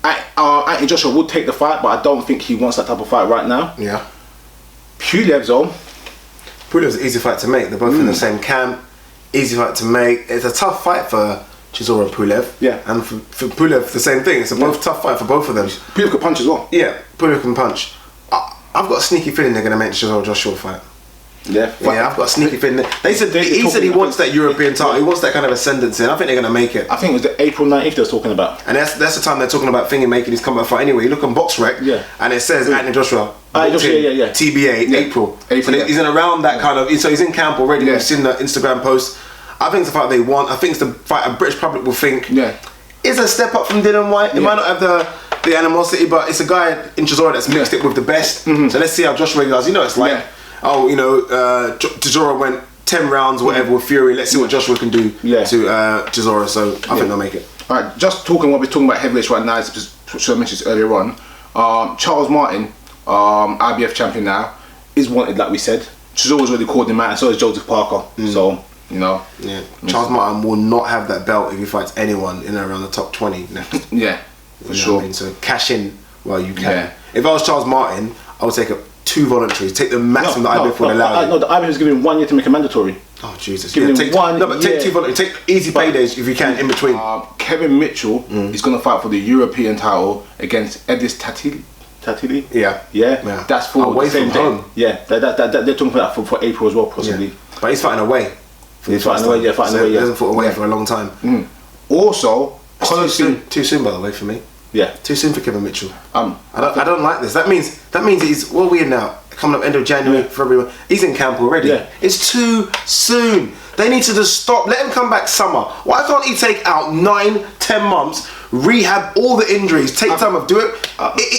Anthony Joshua would take the fight, but I don't think he wants that type of fight right now. Yeah. Pulev, though, Pulev's an easy fight to make. They're both in the same camp. Easy fight to make. It's a tough fight for Chisora and Pulev. Yeah. And for Pulev, the same thing. It's a both tough fight for both of them. Pulev could punch as well. Yeah, Pulev can punch. I've got a sneaky feeling they're going to make Chisora Joshua fight. Yeah, I've got a sneaky feeling. He said he wants that European title. He wants that kind of ascendancy, and I think they're going to make it. I think it was the April 19th they was talking about. And that's the time they're talking about thinking making his comeback fight anyway. You look on BoxRec, and it says Anthony Joshua. TBA, April. So he's in around that kind of. So he's in camp already. We've seen the Instagram post. I think it's the fight they want. I think it's the fight a British public will think is a step up from Dylan White. It might not have the animosity, but it's a guy in Chisora that's mixed it with the best. So let's see how Joshua does. You know, it's like. Chisora went 10 rounds or whatever with Fury. Let's see what Joshua can do to Chisora. So I think they'll make it. Alright, just talking what we're talking about heavyweights right now, should I mention this earlier on. Charles Martin, IBF champion now, is wanted, like we said. Chisora's already called him out, and so is Joseph Parker. So, you know. Yeah. Charles Martin will not have that belt if he fights anyone in and around the top 20 next. For sure. I mean? So cash in while you can. If I was Charles Martin, I would take 2 voluntaries. Take the maximum that IBF would allow. No, the IBF is giving him 1 year to make a mandatory. Oh Jesus! Take 1 No, but take 2 voluntaries. Take easy paydays if you can in between. Kevin Mitchell is going to fight for the European title against Edis Tatili. Yeah. That's for away the same from home. day. Yeah, they're talking about that for April as well, possibly. Yeah. But he's fighting away. He's fighting away. Yeah, fighting away. He hasn't fought away for a long time. Also, too soon by the way for me. Yeah, too soon for Kevin Mitchell. I don't like this. That means he's what are we in now? Coming up end of January, February. He's in camp already. Yeah. It's too soon. They need to just stop. Let him come back summer. Why can't he take out 9-10 months, rehab all the injuries, take time off, do it?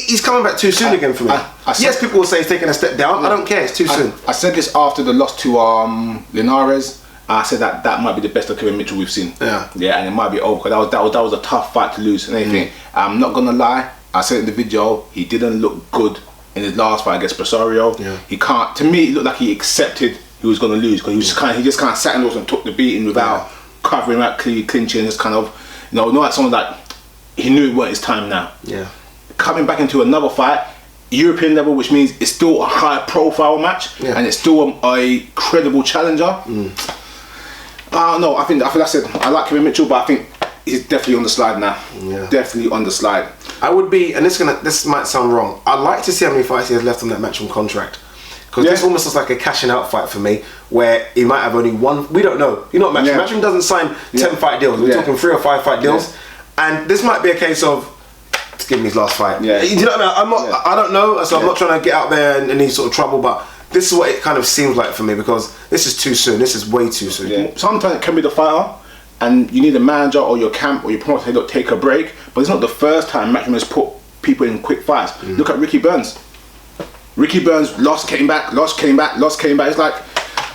He's coming back too soon again for me. Yes, people will say he's taking a step down. I don't care. It's too soon. I said this after the loss to Linares. I said that might be the best of Kevin Mitchell we've seen. Yeah, and it might be over because that was a tough fight to lose and everything. I'm not gonna lie. I said in the video he didn't look good in his last fight against Rosario. He can't. To me, it looked like he accepted he was gonna lose because he just kind of sat and took the beating without covering out, clinching, just kind of not like someone that he knew it weren't his time now. Yeah, coming back into another fight. European level, which means it's still a high profile match and it's still a credible challenger. No, I think that's it. I like Kevin Mitchell, but I think he's definitely on the slide now. Definitely on the slide. I would be, and this might sound wrong. I'd like to see how many fights he has left on that matchroom contract, because this almost looks like a cashing out fight for me, where he might have only one. We don't know. You know what matchroom? Matchroom doesn't sign 10 fight deals. We're talking 3 or 5 fight deals, and this might be a case of just give me his last fight. You know what I mean? I don't know, so I'm not trying to get out there in any sort of trouble, but. This is what it kind of seems like for me because this is too soon. This is way too soon. Sometimes it can be the fighter, and you need a manager or your camp or your promoter to take a break. But it's not the first time Matchroom has put people in quick fights. Look at Ricky Burns. Ricky Burns lost, came back, lost, came back, lost, came back. It's like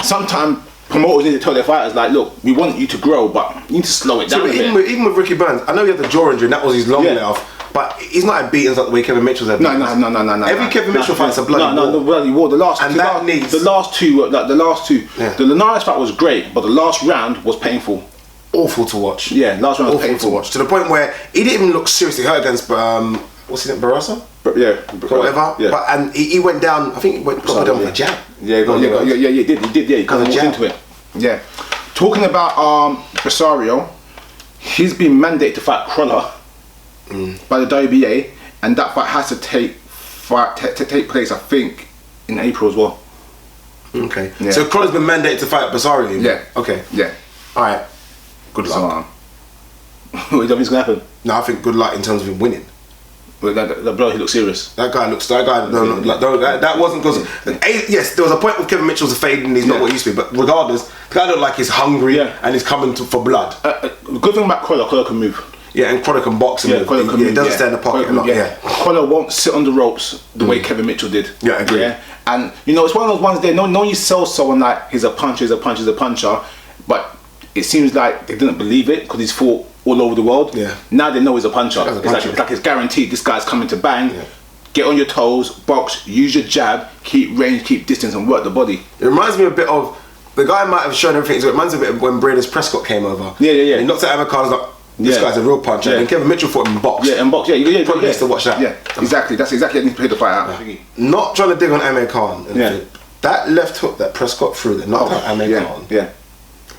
sometimes promoters need to tell their fighters like, look, we want you to grow, but you need to slow it down a bit. Even with Ricky Burns, I know he had the jaw injury and that was his long layoff. But he's not had beatings like the way Kevin Mitchell's had. No. Every Kevin Mitchell fight's a bloody war. No, bloody war. The last two. The Linares fight was great, but the last round was painful. Awful to watch. Yeah, last round was awful painful to watch. To the point where he didn't even look seriously hurt against what's his name, Barroso? Whatever. Yeah. But and he went down. I think he got down with a jab. He did. He kind of walked into it. Yeah. Talking about Rosario, he's been mandated to fight Crawler. By the WBA, and that fight has to take place, I think, in April as well. Okay. Yeah. So Crawler's been mandated to fight Rosario. Yeah. Okay. Yeah. All right. Good luck. What do you think is gonna happen? No, I think good luck in terms of him winning. Well, that bloke, he looks serious. That guy. That wasn't because. Yes, there was a point with Kevin Mitchell's a fade and he's not what he used to be. But regardless, the guy looked like he's hungry and he's coming for blood. The good thing about Crawler can move. Yeah, and Crawler can box. He doesn't stay in the pocket a lot. Crawler won't sit on the ropes the way Kevin Mitchell did. Yeah, I agree. Yeah? And it's one of those ones there. No, you sell someone like he's a puncher, but it seems like they didn't believe it because he's fought all over the world. Yeah. Now they know he's a puncher. It's like it's guaranteed. This guy's coming to bang. Yeah. Get on your toes, box, use your jab, keep range, keep distance, and work the body. It reminds me a bit of the guy might have shown everything. So it reminds me a bit of when Braden Prescott came over. Yeah. He knocked out Amir like. This guy's a real puncher. And Kevin Mitchell fought him in box. Yeah, in box. Probably needs to watch that. Yeah, exactly. That's exactly how you need to play the fight out. Not trying to dig on Amir Khan. that left hook that Prescott threw, that knocked out Amir Khan. Yeah.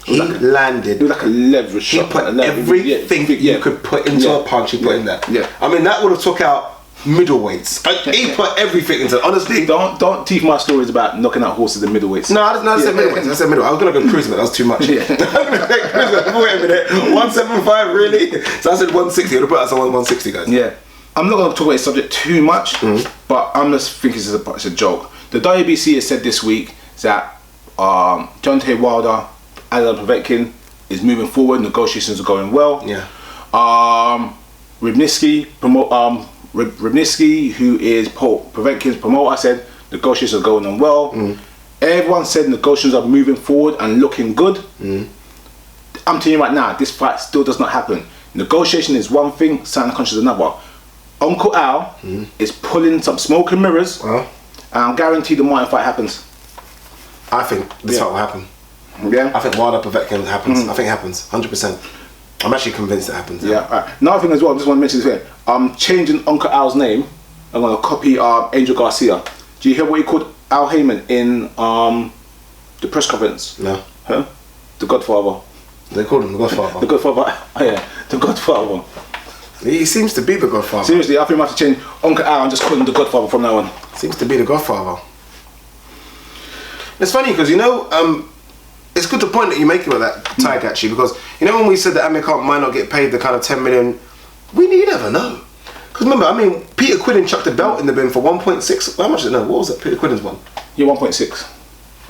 He landed. It was like a leverage shot. He put everything you could put into a punch. He put in there. Yeah. I mean, that would have took out middleweights. He put everything into. Honestly, don't teach my stories about knocking out horses in middleweights. No, I said middleweights. I said middle. I was gonna go cruiser, but that was too much. Yeah. I'm gonna say cruiser. Wait a minute, 175 really? So I said 160. Would have put us on 160, guys. Yeah. I'm not going to talk about this subject too much, but I'm just thinking it's a joke. The WBC has said this week that Deontay Wilder, Adam Povetkin is moving forward. Negotiations are going well. Yeah. Rybnitsky, who is Povetkin's promoter, said negotiations are going on well. Everyone said negotiations are moving forward and looking good. I'm telling you right now, this fight still does not happen. Negotiation is one thing, signing contract is another. Uncle Al is pulling some smoke and mirrors, and I'm guaranteed the Martin fight happens. I think this fight will happen. Yeah. I think Wilder Povetkin happens. I think it happens, 100%. I'm actually convinced it happens. Yeah. Right. Another thing as well, I just want to mention this here. I'm changing Uncle Al's name. I'm going to copy Angel Garcia. Do you hear what he called Al Heyman in the press conference? No. Huh? The Godfather. They called him the Godfather. The Godfather. Oh, yeah. The Godfather. He seems to be the Godfather. Seriously, I think I have to change Uncle Al and just call him the Godfather from now on. Seems to be the Godfather. It's funny because it's good the point that you make about that tag actually, because when we said that Amir Khan might not get paid the kind of 10 million, you never know. Because remember, Peter Quinlan chucked a belt in the bin for 1.6. How much did it know? What was that? Peter Quinlan's one. Yeah, 1.6.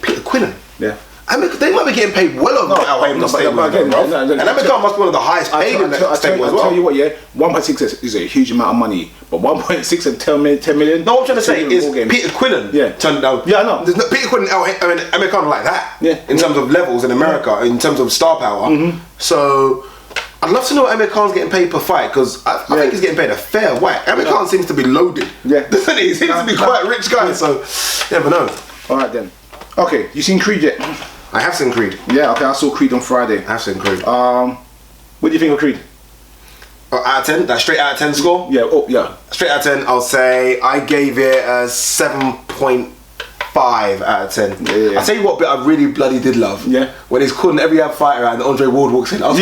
Peter Quinlan. Yeah. They might be getting paid well over Al Heyman's stable, and Amir Khan must be one of the highest paid in that stable as well. I'll tell you what, 1.6 is a huge amount of money, but 1.6 and 10 million. No, what I'm trying to say is Peter Quinlan turned down. Yeah, I know. Peter Quinlan, Amir Khan are like that. Yeah. In terms of levels in America, in terms of star power. So I'd love to know what Amir Khan's getting paid per fight, because I think he's getting paid a fair whack. Amir Khan seems to be loaded. Yeah. Doesn't he? He seems to be quite a rich guy, so you never know. Alright then. Okay, you seen Creed yet? I have seen Creed. Yeah, okay, I saw Creed on Friday. I have seen Creed. What do you think of Creed? Out of 10? That straight out of 10 score? Yeah, Straight out of 10, I'll say I gave it a 7.5 out of 10. Yeah. I'll tell you what bit I really bloody did love. Yeah. When he's calling every other fighter out and Andre Ward walks in. That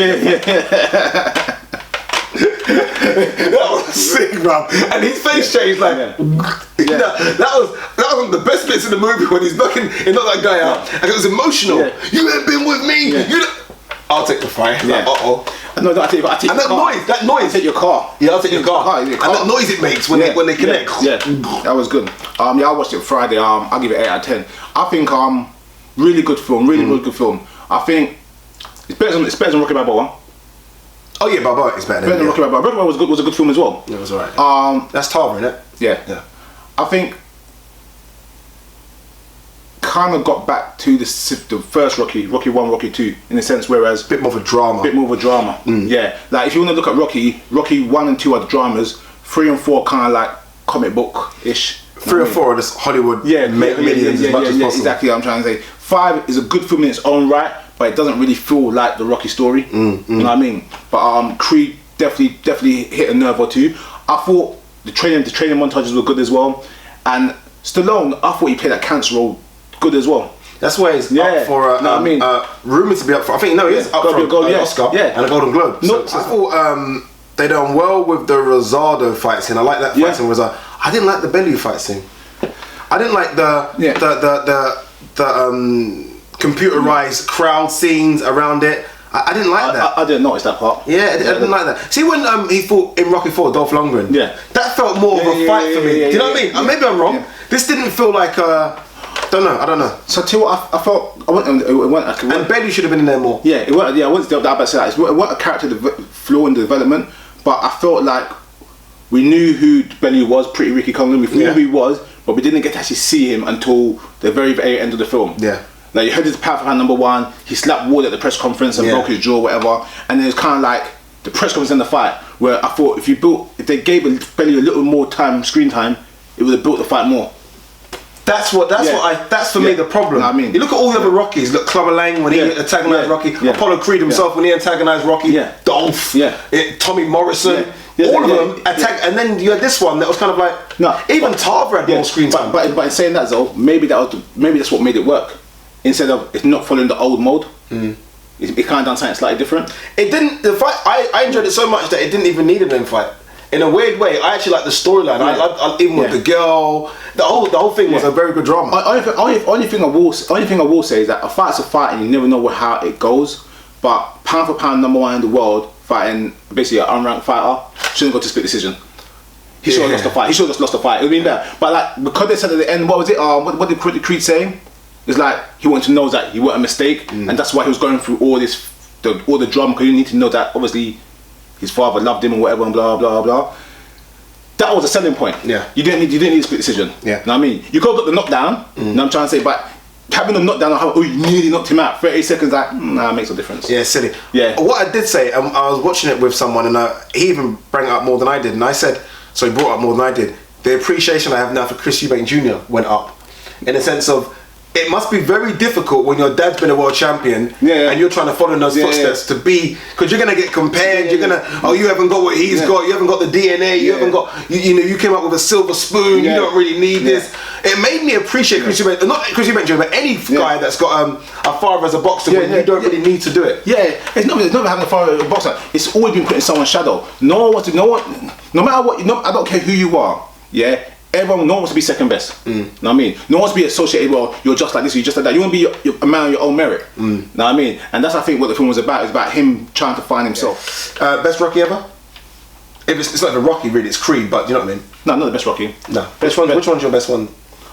was sick, bro. And his face changed like. That was one of the best bits in the movie when he's knocking that guy out, and it was emotional. Yeah. You ain't been with me. Yeah. I'll take the fight. Yeah. Like, No, I'll take and your car. that noise. I'll take your car. Yeah, I'll take your car. And that noise it makes when they connect. Yeah, that was good. I watched it Friday. I'll give it 8 out of 10. I think really good film. Really good film. I think it's better than Rocky Balboa. Oh yeah, Balboa is better than Rocky Balboa. Rocky Balboa was a good film as well. Yeah, it was alright. That's Tarver, isn't it? Yeah. I think kind of got back to the first Rocky 1, Rocky 2 in a sense, whereas bit more of a drama. Yeah, like if you want to look at Rocky 1 and 2 are dramas, 3 and 4 kind of like comic book-ish. 3 or 4 are just Hollywood millions as much as possible. Exactly what I'm trying to say. 5 is a good film in its own right, but it doesn't really feel like the Rocky story. You know what I mean? But Creed definitely hit a nerve or two. I thought the training montages were good as well, and Stallone, I thought he played that cancer role good as well. That's why he's up for rumored to be up for. I think he is up for an Oscar and a Golden Globe. I thought they done well with the Rosado fight scene. I like that fight scene. I didn't like the Bellew fight scene. I didn't like the computerized crowd scenes around it. I didn't like that. I didn't notice that part. Yeah, I didn't like that. See when he fought in Rocky 4, Dolph Lundgren. Yeah, that felt more of a fight for me. Do you know what I mean? Maybe I'm wrong. This didn't feel like I don't know. So tell you what, I felt and Bellew should have been in there more. Yeah, it wasn't. Yeah, I wasn't about to say that. It wasn't a character flaw in the development, but I felt like we knew who Bellew was, Pretty Ricky Conlon. We knew who he was, but we didn't get to actually see him until the very end of the film. Yeah. Like you heard his power for number 1, he slapped Ward at the press conference and broke his jaw, whatever. And then it's kind of like the press conference and the fight, where I thought if they gave Bellew a little more screen time, it would have built the fight more. That's for me the problem. I mean, you look at all the other Rockies. Look, Clubber Lang when he antagonised Rocky. Apollo Creed himself when he antagonised Rocky. Dolph. Tommy Morrison. All of them attack, and then you had this one that was kind of like even Tarver had more screen time. But in saying that though, maybe that's what made it work. Instead of it's not following the old mode. It kind of done something slightly different. It didn't. The fight I enjoyed it so much that it didn't even need a name fight. In a weird way, I actually like the storyline. I even with the girl, the whole thing was a very good drama. Only thing I will say is that a fight's a fight, and you never know how it goes. But pound for pound, #1 in the world, fighting basically an unranked fighter, shouldn't go to split decision. He should have lost the fight. He should have just lost the fight. It would have been better. But like because they said at the end, what was it? What did Creed say? It's like he wanted to know that he wasn't a mistake, and that's why he was going through all the drama. Because you need to know that obviously his father loved him and whatever and blah blah blah. That was a selling point. Yeah. You didn't need a split decision. Yeah. Know what I mean? You could have got the knockdown. Know what I'm trying to say, but having the knockdown, you nearly knocked him out. 30 seconds, makes a difference. Yeah, silly. Yeah. What I did say, I was watching it with someone, and he even brought it up more than I did, and I said, so he brought up more than I did. The appreciation I have now for Chris Eubank Jr. went up, in the sense of. It must be very difficult when your dad's been a world champion and you're trying to follow in those footsteps to be, because you're gonna get compared. You're gonna, you haven't got what he's got. You haven't got the DNA. You haven't got, you came up with a silver spoon. You don't really need this. It made me appreciate Chris Eubank, not Chris Eubank Jr., but any guy that's got a father as a boxer. When you don't really need to do it. Yeah, it's not having a father as a boxer. It's always been put in someone's shadow. No matter what, I don't care who you are. Yeah. Everyone, no one wants to be second best. Know what I mean? No one wants to be associated, well, you're just like this, you're just like that. You want to be a man of your own merit. Know what I mean? And that's, I think, what the film was about. It's about him trying to find himself. Best Rocky ever? It's not even Rocky, really, it's Creed, but you know what I mean? No, not the best Rocky. No. Which one's your best one?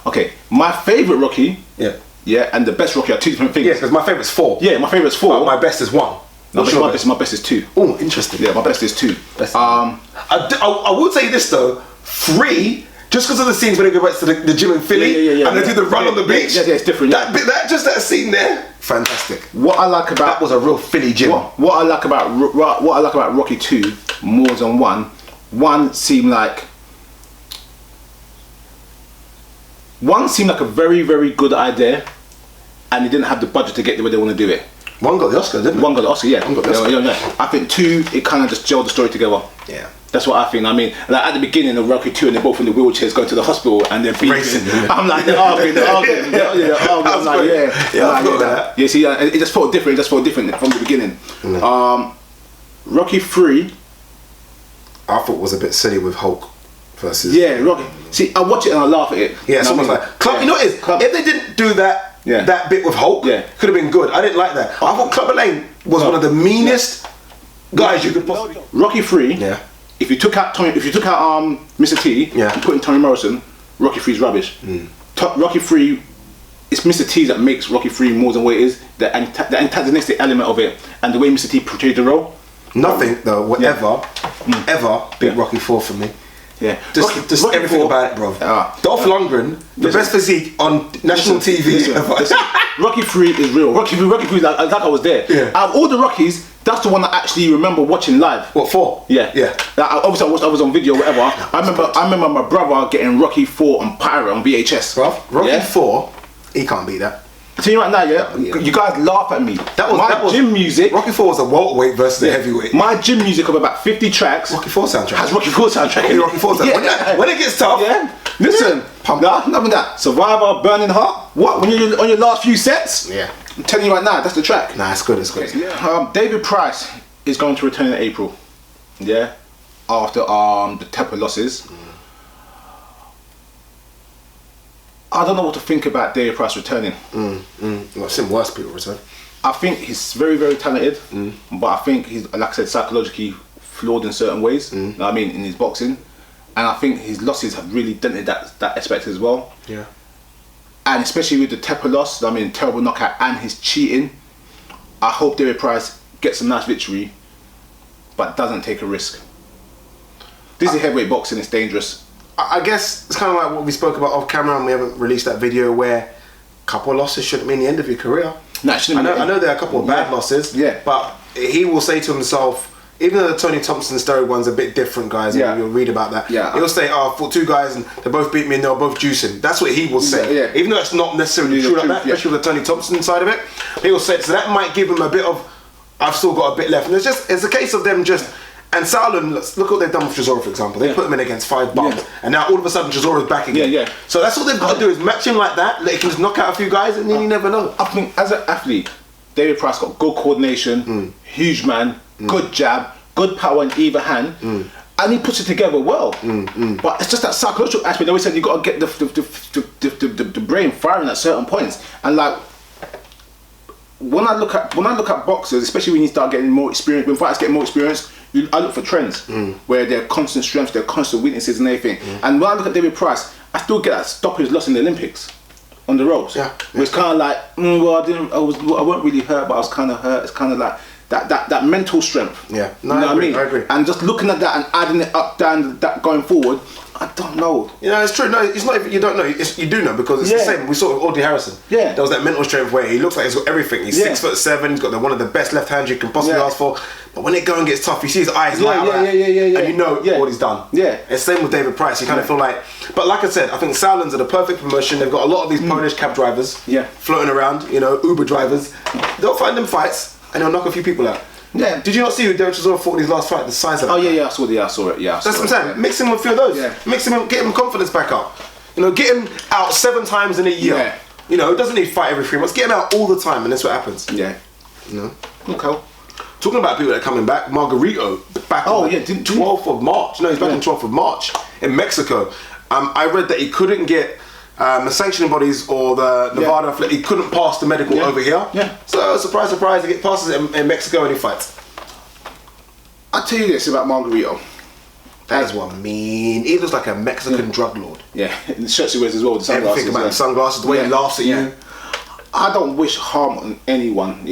Okay, my favourite Rocky, and the best Rocky are two different things. Yeah, because my favourite's 4. Yeah, my favourite's 4. But my best is 1. No, my best is 2. Oh, interesting. Yeah, my best is 2. I would say this though, 3... Just because of the scenes when they go back to the gym in Philly and they do the run on the beach. Yeah, it's different. That scene there, fantastic. What I like about that was a real Philly gym. What I like about Rocky 2 more than 1. 1 seemed like a very, very good idea, and they didn't have the budget to get the way they want to do it. 1 got the Oscar, didn't it? 1 got the Oscar, yeah. 1 got the Oscar. Yeah. I think 2, it kind of just gelled the story together. Yeah. That's what I think. I mean, like at the beginning of Rocky 2, and they're both in the wheelchairs going to the hospital, and they're beating. I'm like, they're arguing. I'm like, yeah. See, it just felt different. It just felt different from the beginning. Rocky 3, I thought was a bit silly with Hulk versus. Yeah, Rocky. See, I watch it and I laugh at it. Yeah, someone's like, Club. You know what it is? If they didn't do that, that bit with Hulk, could have been good. I didn't like that. I thought Clubber Lang was one of the meanest guys you could possibly. Rocky 3. Yeah. If you took out Mr. T and put in Tony Morrison, Rocky 3 is rubbish. Rocky 3, it's Mr. T that makes Rocky 3 more than what it is. The antagonistic element of it and the way Mr. T portrayed the role. Nothing though, whatever, ever beat Rocky 4 for me. Yeah, just Rocky everything 4, about it, bro. Dolph Lundgren, the best physique on national TV. Rocky 3 is real. Rocky 3 is like I was there. Yeah. Out of all the Rockies, that's the one I actually remember watching live. What, 4? Yeah. Obviously, I was on video, whatever. I remember my brother getting Rocky 4 on pirate on VHS. Bro, Rocky 4, he can't beat that. I tell you right now, you guys laugh at me. That was gym music. Rocky 4 was a welterweight versus the heavyweight. My gym music of about 50 tracks. Rocky 4 soundtrack. Has Rocky 4 soundtrack. Rocky 4 soundtrack. When it gets tough. Yeah. Listen, nothing that. Survivor, Burning Heart. What? When you're on your last few sets? Yeah. I'm telling you right now, that's the track. Nah, it's good. Yeah. David Price is going to return in April. Yeah. After the Tepper losses. I don't know what to think about David Price returning. I've seen worse people return. I think he's very, very talented, but I think he's, like I said, psychologically flawed in certain ways. You know what I mean, in his boxing, and I think his losses have really dented that aspect as well. Yeah. And especially with the Tepper loss, I mean, terrible knockout and his cheating. I hope David Price gets a nice victory, but doesn't take a risk. This is heavyweight boxing; it's dangerous. I guess it's kind of like what we spoke about off camera, and we haven't released that video where a couple of losses shouldn't mean the end of your career. No, I know there are a couple of bad losses, but he will say to himself, even though the Tony Thompson steroid one's a bit different, guys, and you'll read about that. Yeah. He'll say, I fought 2 guys and they both beat me and they were both juicing. That's what he will say. Yeah. Even though it's not necessarily true like that, especially with the Tony Thompson side of it. He will say, so that might give him a bit of, I've still got a bit left. And it's a case of them just, and Sauerland, look what they've done with Chisora, for example. They put him in against 5 bums, and now all of a sudden Chisora's back again. So that's all they've got to do is match him like that, let him just knock out a few guys, and then you never know. I think as an athlete, David Price got good coordination, huge man, good jab, good power in either hand, and he puts it together well. But it's just that psychological aspect. They always said you got to get the brain firing at certain points, and like. When I look at boxers, especially when you start getting more experience, when fighters get more experience, I look for trends where there are constant strengths, there are constant weaknesses and everything. And when I look at David Price, I still get that stoppage loss in the Olympics on the ropes. Where it's kind of like, well, I wasn't really hurt, but I was kind of hurt. It's kind of like that mental strength. Yeah, no, you know what I mean? I agree. And just looking at that and adding it up, down, that going forward, I don't know. You know, it's true. No, it's not even you don't know. You do know because it's the same. We saw it with Audley Harrison. There was that mental strength where he looks like he's got everything. He's 6'7". He's got one of the best left hands you can possibly ask for. But when it going gets tough, you see his eyes light up, and you know what he's done. It's same with David Price. You kind of feel like, but like I said, I think Sauerlands are the perfect promotion. They've got a lot of these Polish cab drivers, floating around. You know, Uber drivers. They'll find them fights and they'll knock a few people out. Did you not see who Derek Chisora fought in his last fight? The size of it. I saw it. That's what I'm saying. Mix him with a few of those. Mix him, get him confidence back up. You know, get him out 7 times in a year. You know, it doesn't need to fight every 3 months. Get him out all the time, and that's what happens. You know. Okay. Talking about people that are coming back, Margarito back. On 12th of March. No, he's back on 12th of March in Mexico. I read that he couldn't get. The sanctioning bodies or the Nevada, he couldn't pass the medical over here. So surprise, surprise, he passes it in Mexico and he fights. I'll tell you this about Margarito. That is one mean. He looks like a Mexican drug lord. The shirts he wears as well, the sunglasses. Everything about the sunglasses, the way he laughs at you. I don't wish harm on anyone,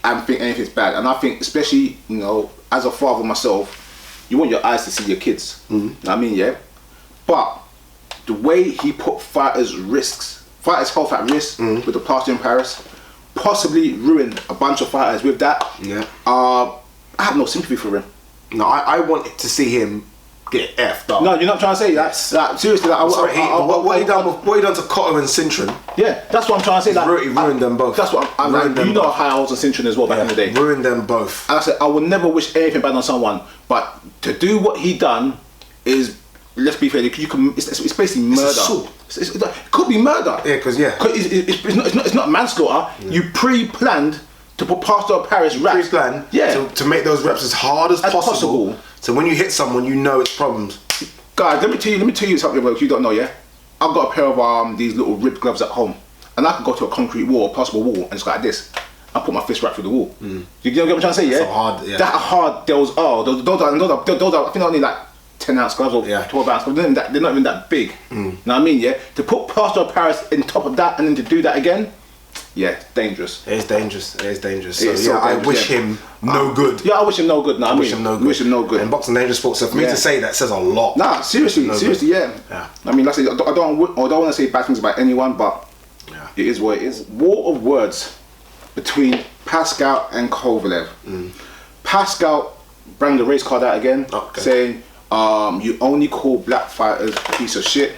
and think anything's bad. And I think, especially, you know, as a father myself, you want your eyes to see your kids. You know what I mean, But the way he put fighters' health at risk with the plaster in Paris, possibly ruined a bunch of fighters with that. I have no sympathy for him. No, I want to see him get effed up. No, you're not trying to say that. Seriously, what he done to Cotto and Cintron? That's what I'm trying to say. He ruined them both. That's what I'm like. You know how I was on Cintron as well back in the day. Ruined them both. And I said I would never wish anything bad on someone, but to do what he done is. Let's be fair. It's basically murder. It could be murder. It's not manslaughter. You pre-planned to put plaster of Paris reps. Pre-planned. To make those reps as hard as possible. So when you hit someone, you know it's problems. Guys, let me tell you something about you don't know. I've got a pair of these little ribbed gloves at home, and I can go to a concrete wall, a possible wall, and just go like this. I put my fist right through the wall. You get what I'm trying to say? So hard. That hard. Those are. I think only like 10-ounce gloves or 12-ounce gloves. They're not even that big. You know what I mean? To put plaster of Paris in top of that and then to do that again, dangerous. It is dangerous. So I wish him no good. I wish him no good. I wish him no good. And boxing dangerous sports. So for me to say that says a lot. Nah, seriously. I mean, like I say, I don't want to say bad things about anyone, but it is what it is. War of words between Pascal and Kovalev. Pascal bring the race card out again, saying, you only call black fighters a piece of shit.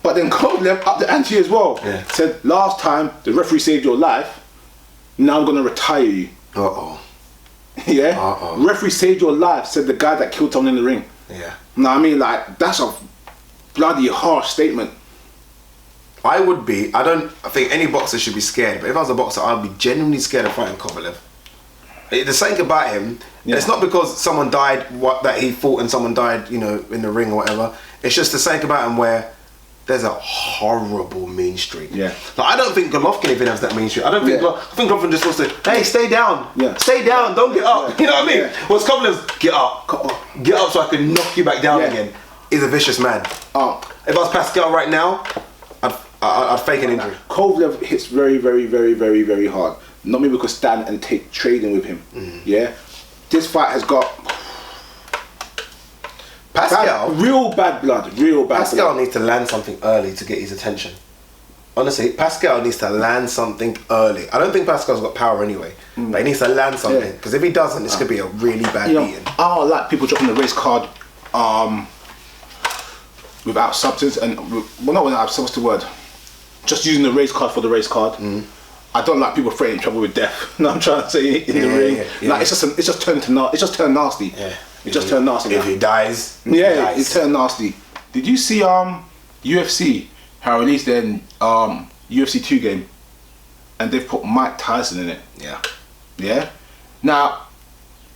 But then Kovalev upped the ante as well. Said, last time the referee saved your life, now I'm gonna retire you. Referee saved your life, said the guy that killed someone in the ring. You know what I mean? Like, that's a bloody harsh statement. I think any boxer should be scared, but if I was a boxer, I'd be genuinely scared of fighting Kovalev. There's something about him. It's not because someone died that he fought and someone died, you know, in the ring or whatever. It's just the something about him where there's a horrible mean streak. Like, I don't think Golovkin even has that mean streak. I think Golovkin just wants to, hey, stay down. Stay down, don't get up. You know what I mean? What's Kovalev's, get up so I can knock you back down again. He's a vicious man. If I was Pascal right now, I'd fake an injury. Kovalev hits very, very, very, very, very hard. Not maybe we could stand and take trading with him. This fight has got Pascal, real bad blood. Pascal needs to land something early to get his attention. honestly, Pascal needs to land something early. I don't think Pascal's got power anyway, but he needs to land something, because if he doesn't, it's going to be a really bad beating. I don't like people dropping the race card without substance, and not without substance, what's the word? Just using the race card for the race card. I don't like people threatening trouble with death. No, I'm trying to say in the ring. Like it's just turned nasty. Yeah. It just turned nasty. If he dies, it's turned nasty. Did you see UFC how released their UFC 2 game, and they've put Mike Tyson in it? Yeah. Now,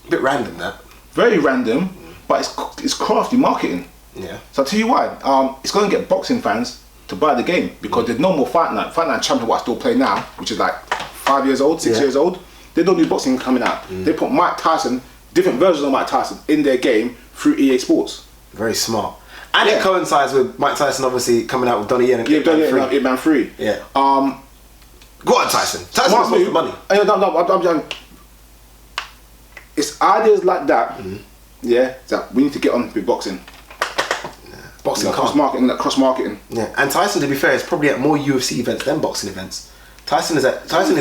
a bit random that. Very random, but it's crafty marketing. Yeah. So I'll tell you why. It's going to get boxing fans to buy the game, because there's no more Fight Night. Fight Night Champion, what I still play now, which is like 5 years old, 6 years old. They don't do boxing coming out. They put Mike Tyson, different versions of Mike Tyson, in their game through EA Sports. Very smart. And it coincides with Mike Tyson obviously coming out with Donnie Yen and Ip Man 3. Yeah. Go on, Tyson. Tyson wants the money. I'm it's ideas like that. That we need to get on with boxing. Boxing cross marketing. Yeah, and Tyson, to be fair, is probably at more UFC events than boxing events. Tyson is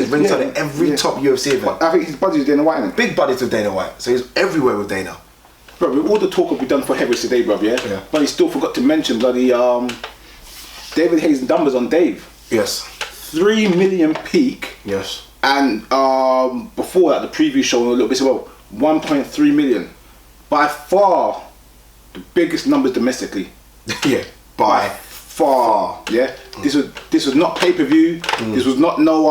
ringside at every top UFC event. I think his buddies with Dana White, isn't it? Big buddies with Dana White, so he's everywhere with Dana. Bro, with all the talk we've done for heavyweights today, bro, but he still forgot to mention bloody David Hayes' numbers on Dave. Yes. 3 million peak. Yes. And before that, the preview show a little bit as well, 1.3 million. By far the biggest numbers domestically. Yeah. By far. Yeah. This was not pay-per-view. This was not no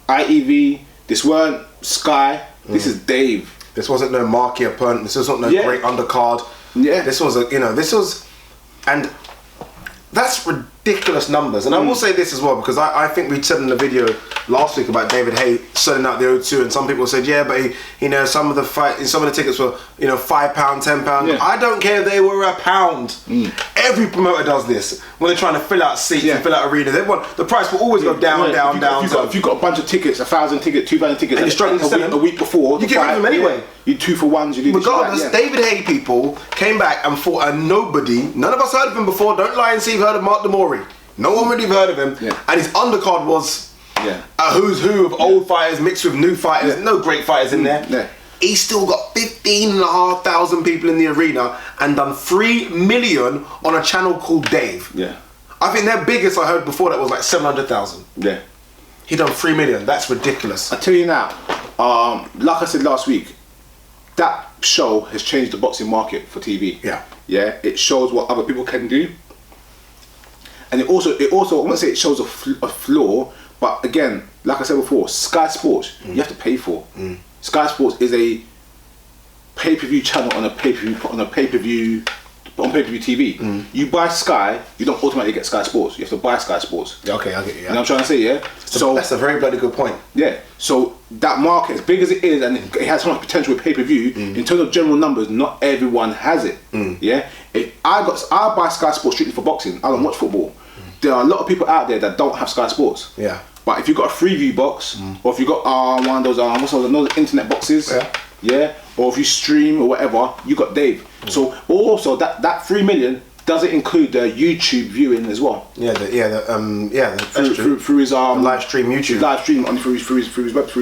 IEV. This weren't Sky. This is Dave. This wasn't no marquee opponent. This wasn't no great undercard. Yeah. This was and that's ridiculous numbers. And I will say this as well, because I think we said in the video last week about David Haye selling out the O2, and some people said, but some of the tickets were, £5, £10. Yeah. I don't care if they were £1. Every promoter does this when they're trying to fill out seats and fill out arenas. The price will always go down. If you've got a bunch of tickets, 1,000 tickets, 2,000 tickets, and you're struggling to sell them a week before, you get rid of them anyway. You 2-for-1s. You do regardless. David Haye people came back and fought a nobody. None of us heard of him before. Don't lie and see you've heard of Mark Demori. No one really heard of him. And his undercard was a who's who of old fighters mixed with new fighters. No great fighters in there. He's still got 15,500 people in the arena and done 3 million on a channel called Dave. I think their biggest I heard before that was like 700,000. He done 3 million. That's ridiculous. I tell you now, like I said last week, that show has changed the boxing market for TV. It shows what other people can do, and it also I won't say it shows a flaw, but again, like I said before, Sky Sports you have to pay for. Sky Sports is a pay-per-view channel on pay-per-view TV. You buy Sky, you don't automatically get Sky Sports. You have to buy Sky Sports. Okay, I get you. You know what I'm trying to say, So that's a very bloody good point. So that market, as big as it is, and it has so much potential with pay-per-view, in terms of general numbers, not everyone has it. If I buy Sky Sports strictly for boxing, I don't watch football. There are a lot of people out there that don't have Sky Sports. But if you've got a Freeview box, or if you've got one of those internet boxes, or if you stream or whatever, you got Dave. So also that 3 million doesn't include the YouTube viewing as well. Through his live stream YouTube. Live stream through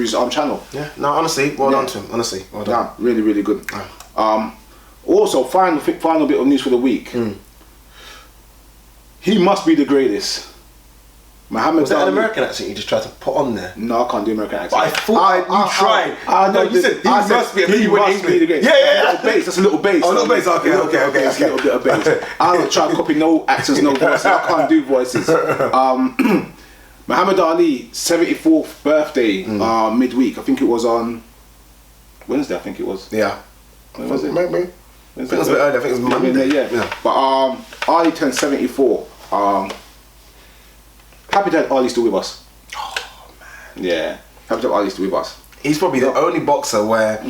his channel. No, honestly, well done to him. Honestly, well done. Really, really good. Also, final bit of news for the week. He must be the greatest. Was that an American accent you just tried to put on there? No, I can't do American accent. But I thought you tried. You said he must be. He must be the greatest. That's a little bass. Oh, a little bass. Okay. That's a little bit of bass. I don't try to copy no accents, no voices. I can't do voices. Muhammad Ali 74th birthday midweek. I think it was on Wednesday. I think it was. When was it? Maybe. I think it was a bit early. I think it was Monday. But Ali turned 74. Happy to have Ali still with us. Oh man. Happy to have Ali still with us. He's probably the only boxer where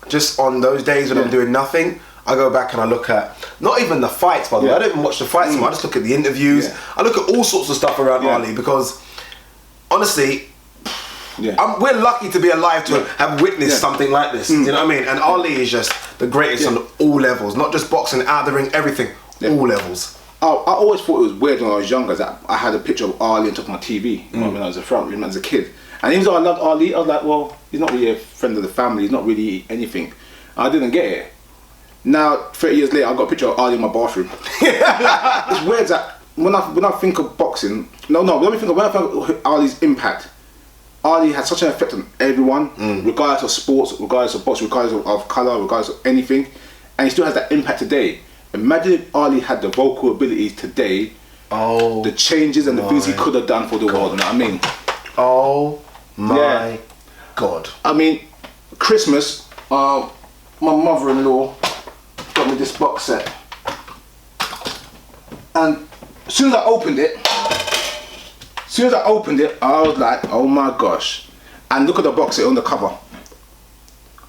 just on those days when I'm doing nothing, I go back and I look at not even the fights, by the way. I don't even watch the fights anymore. I just look at the interviews. I look at all sorts of stuff around Ali, because honestly, we're lucky to be alive to have witnessed something like this. You know what I mean? And Ali is just the greatest on all levels, not just boxing, out the ring, everything, all levels. I always thought it was weird when I was younger that I had a picture of Ali on top of my TV when I was a front room as a kid. And even though I loved Ali, I was like, well, he's not really a friend of the family, he's not really anything. I didn't get it. Now, 30 years later, I've got a picture of Ali in my bathroom. It's weird that when I think of boxing, when I think of Ali's impact, Ali had such an effect on everyone, regardless of sports, regardless of boxing, regardless of colour, regardless of anything, and he still has that impact today. Imagine if Ali had the vocal abilities today, the changes and the things he could have done for the world, you know what I mean? Oh my God. I mean, Christmas, my mother-in-law got me this box set. And as soon as I opened it, I was like, oh my gosh. And look at the box set on the cover.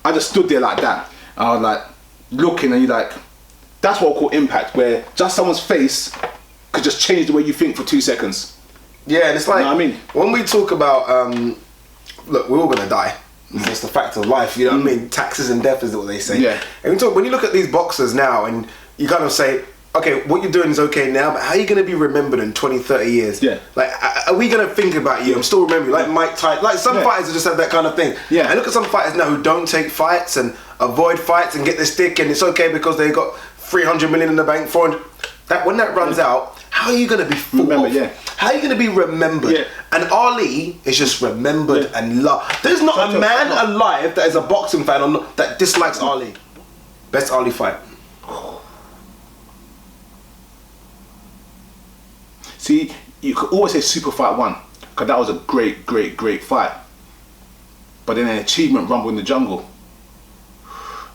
I just stood there like that. I was like, looking, and you're like, that's what I call impact, where just someone's face could just change the way you think for 2 seconds. Yeah, and it's like, you know what I mean? When we talk about, look, we're all gonna die. It's just the fact of life, you know what I mean? Taxes and death is what they say. Yeah. And when you look at these boxers now and you kind of say, okay, what you're doing is okay now, but how are you going to be remembered in 20, 30 years? Yeah. Like, are we going to think about you? I'm still remembering, like Mike Tyson, like some fighters just have that kind of thing. Yeah. And look at some fighters now who don't take fights and avoid fights and get the stick, and it's okay because they got 300 million in the bank, 400. That when that runs out, how are you going to be thought of? How are you going to be remembered? Yeah. And Ali is just remembered and loved. There's not a man alive that is a boxing fan that dislikes Ali. Best Ali fight. See, you could always say Super Fight 1, because that was a great fight. But then an achievement, Rumble in the Jungle.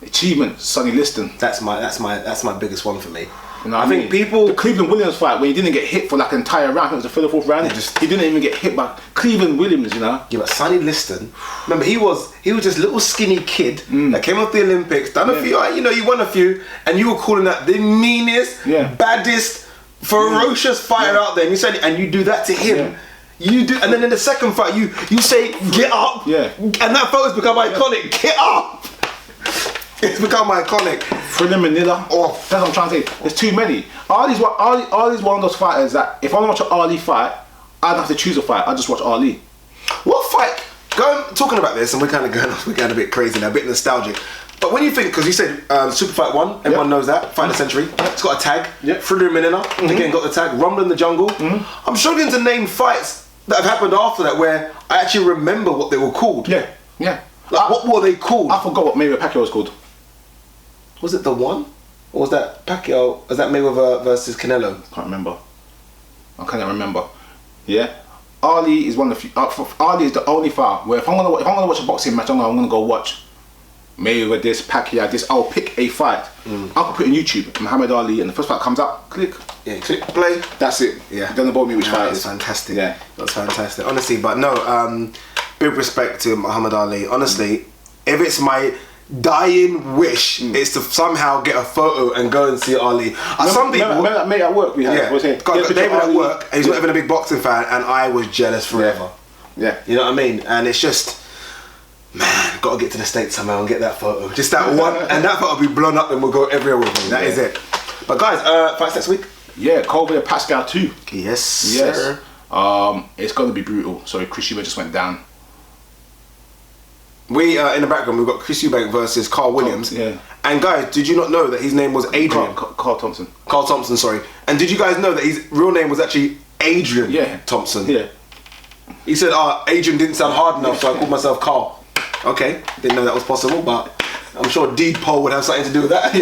Achievement, Sonny Liston. That's my biggest one for me. You know I think people... The Cleveland Williams fight, where he didn't get hit for like an entire round, it was the third or fourth round, he didn't even get hit by Cleveland Williams, you know? Yeah, but Sonny Liston, remember he was this little skinny kid that came off the Olympics, done a few, you know, he won a few, and you were calling that the meanest, baddest, ferocious fighter out there, and you said, and you do that to him. You do, and then in the second fight, you say, get up, and that photo's become iconic. Get up. It's become iconic. Thriller Manila. Oh, that's what I'm trying to say. There's too many. Ali's one of those fighters that if I want to watch an Ali fight, I don't have to choose a fight. I just watch Ali. What fight? Talking about this, and we're kind of going a bit crazy now, a bit nostalgic. But when you think, because you said Super Fight 1, everyone knows that, Fight of the Century, it's got a tag, Thriller Manila, again got the tag, Rumble in the Jungle. I'm struggling to name fights that have happened after that where I actually remember what they were called. Yeah. Like, what were they called? I forgot what Mayweather Pacquiao was called. Was it the one? Or was that Pacquiao, was that Mayweather versus Canelo? I cannot remember. Yeah. Ali is one of the few, Ali is the only fight where if I'm gonna watch a boxing match, I'm gonna go watch Mayweather this, Pacquiao this. I'll pick a fight. I can put it on YouTube, Muhammad Ali, and the first fight comes up, click, play. That's it. Yeah. It doesn't bother me which fight it is. Fantastic. Yeah. That's fantastic. Honestly, but no, big respect to Muhammad Ali. Honestly, if it's my dying wish is to somehow get a photo and go and see Ali. Some people, remember that mate at work we had. Got David at work, and he's not even a big boxing fan, and I was jealous forever. Yeah. You know what I mean? And it's just, man, gotta get to the States somehow and get that photo. Just that one, and that photo will be blown up and we'll go everywhere with me. That is it. But guys, fights next week? Yeah, Colby Pascal 2. Yes, sir. It's gonna be brutal. Sorry, Chris Eubank just went down. We in the background we've got Chris Eubank versus Carl Williams. And guys, did you not know that his name was Adrian? Carl Thompson. Carl Thompson, sorry. And did you guys know that his real name was actually Adrian Thompson? Yeah. He said, Adrian didn't sound hard enough, so I called myself Carl. Okay, didn't know that was possible, but I'm sure Deed Poll would have something to do with that.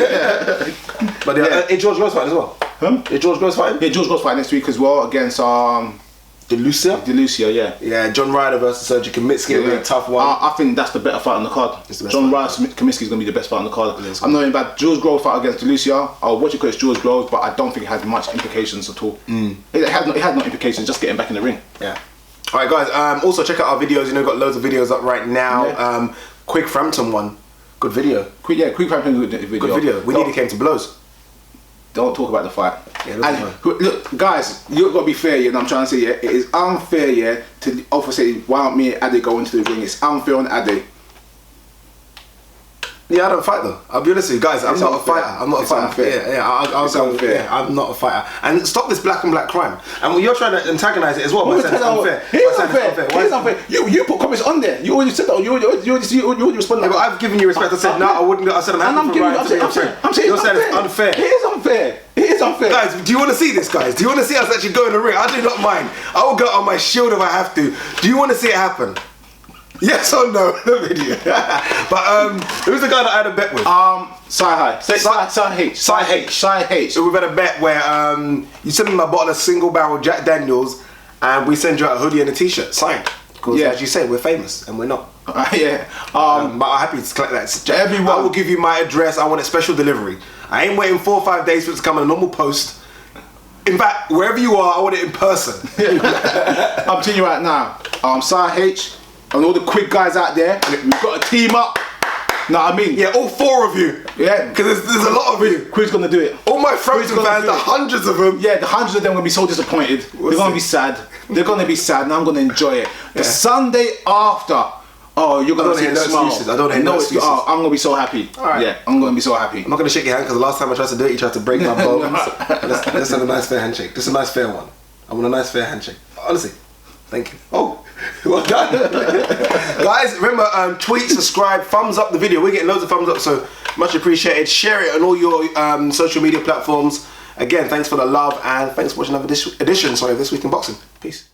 But is George Groves fighting as well? Is George Groves fighting? Yeah, George Groves fighting next week as well against DeLucia, yeah. Yeah, John Ryder versus Sergey Kamitsky will be a tough one. I think that's the better fight on the card. John Ryder Kamitsky is going to be the best fight on the card. I'm not even bad. George Groves fight against DeLucia. I'll watch it because it's George Groves, but I don't think it has much implications at all. It had no implications, just getting back in the ring. Yeah. Alright guys, also check out our videos. You know, we've got loads of videos up right now. Quick Frampton one. Good video. Quick Frampton video. Good video. We nearly came to blows. Don't talk about the fight. Yeah, look, guys, you've got to be fair. You know what I'm trying to say. It is unfair, to offer say why don't me and Ade go into the ring? It's unfair on Ade. Yeah, I don't fight though. I'll be honest with you guys. I'm not a fighter. I'm not a fighter. Unfair. I'll It's go. unfair. Yeah, I'm not a fighter. And stop this black and black crime. And when you're trying to antagonize it as well, by saying it's unfair. It's unfair. It's unfair. You put comments on there. You already said that. You already responded. Yeah, but I've given you respect. I said no, I wouldn't. I said I'm happy for Ryan to be your friend. I'm saying you're saying it's unfair. It is unfair. It is unfair. Guys, do you want to see this, guys? Do you want to see us actually go in the ring? I do not mind. I will go on my shield if I have to. Do you want to see it happen? Yes or no? The video. But who's the guy that I had a bet with? Haye. Haye. So we've had a bet where you send me a bottle of single barrel Jack Daniels, and we send you out a hoodie and a t-shirt signed. Because as you say, we're famous and we're not. Yeah. But I'm happy to collect that. Everyone, I will give you my address. I want a special delivery. I ain't waiting 4 or 5 days for it to come in a normal post. In fact, wherever you are, I want it in person. I'm telling you right now, Haye and all the quick guys out there, we've got a team up. Know what I mean? Yeah, all 4 of you. Yeah. Because there's a lot of you. Quid's gonna do it. All my frozen fans, the hundreds of them. Yeah, the hundreds of them are gonna be so disappointed. They're gonna be sad. They're gonna be sad, and I'm gonna enjoy it. The Sunday after, you're gonna see the smile. I don't hear no excuses. I'm gonna be so happy. Alright. Yeah, I'm gonna be so happy. I'm not gonna shake your hand because the last time I tried to do it, you tried to break my bones. Let's have a nice fair handshake. This is a nice fair one. I want a nice fair handshake. Honestly, thank you. Oh. Well done. Guys, remember, tweet, subscribe, thumbs up the video. We're getting loads of thumbs up, so much appreciated. Share it on all your social media platforms. Again, thanks for the love and thanks for watching another edition of This Week in Boxing. Peace.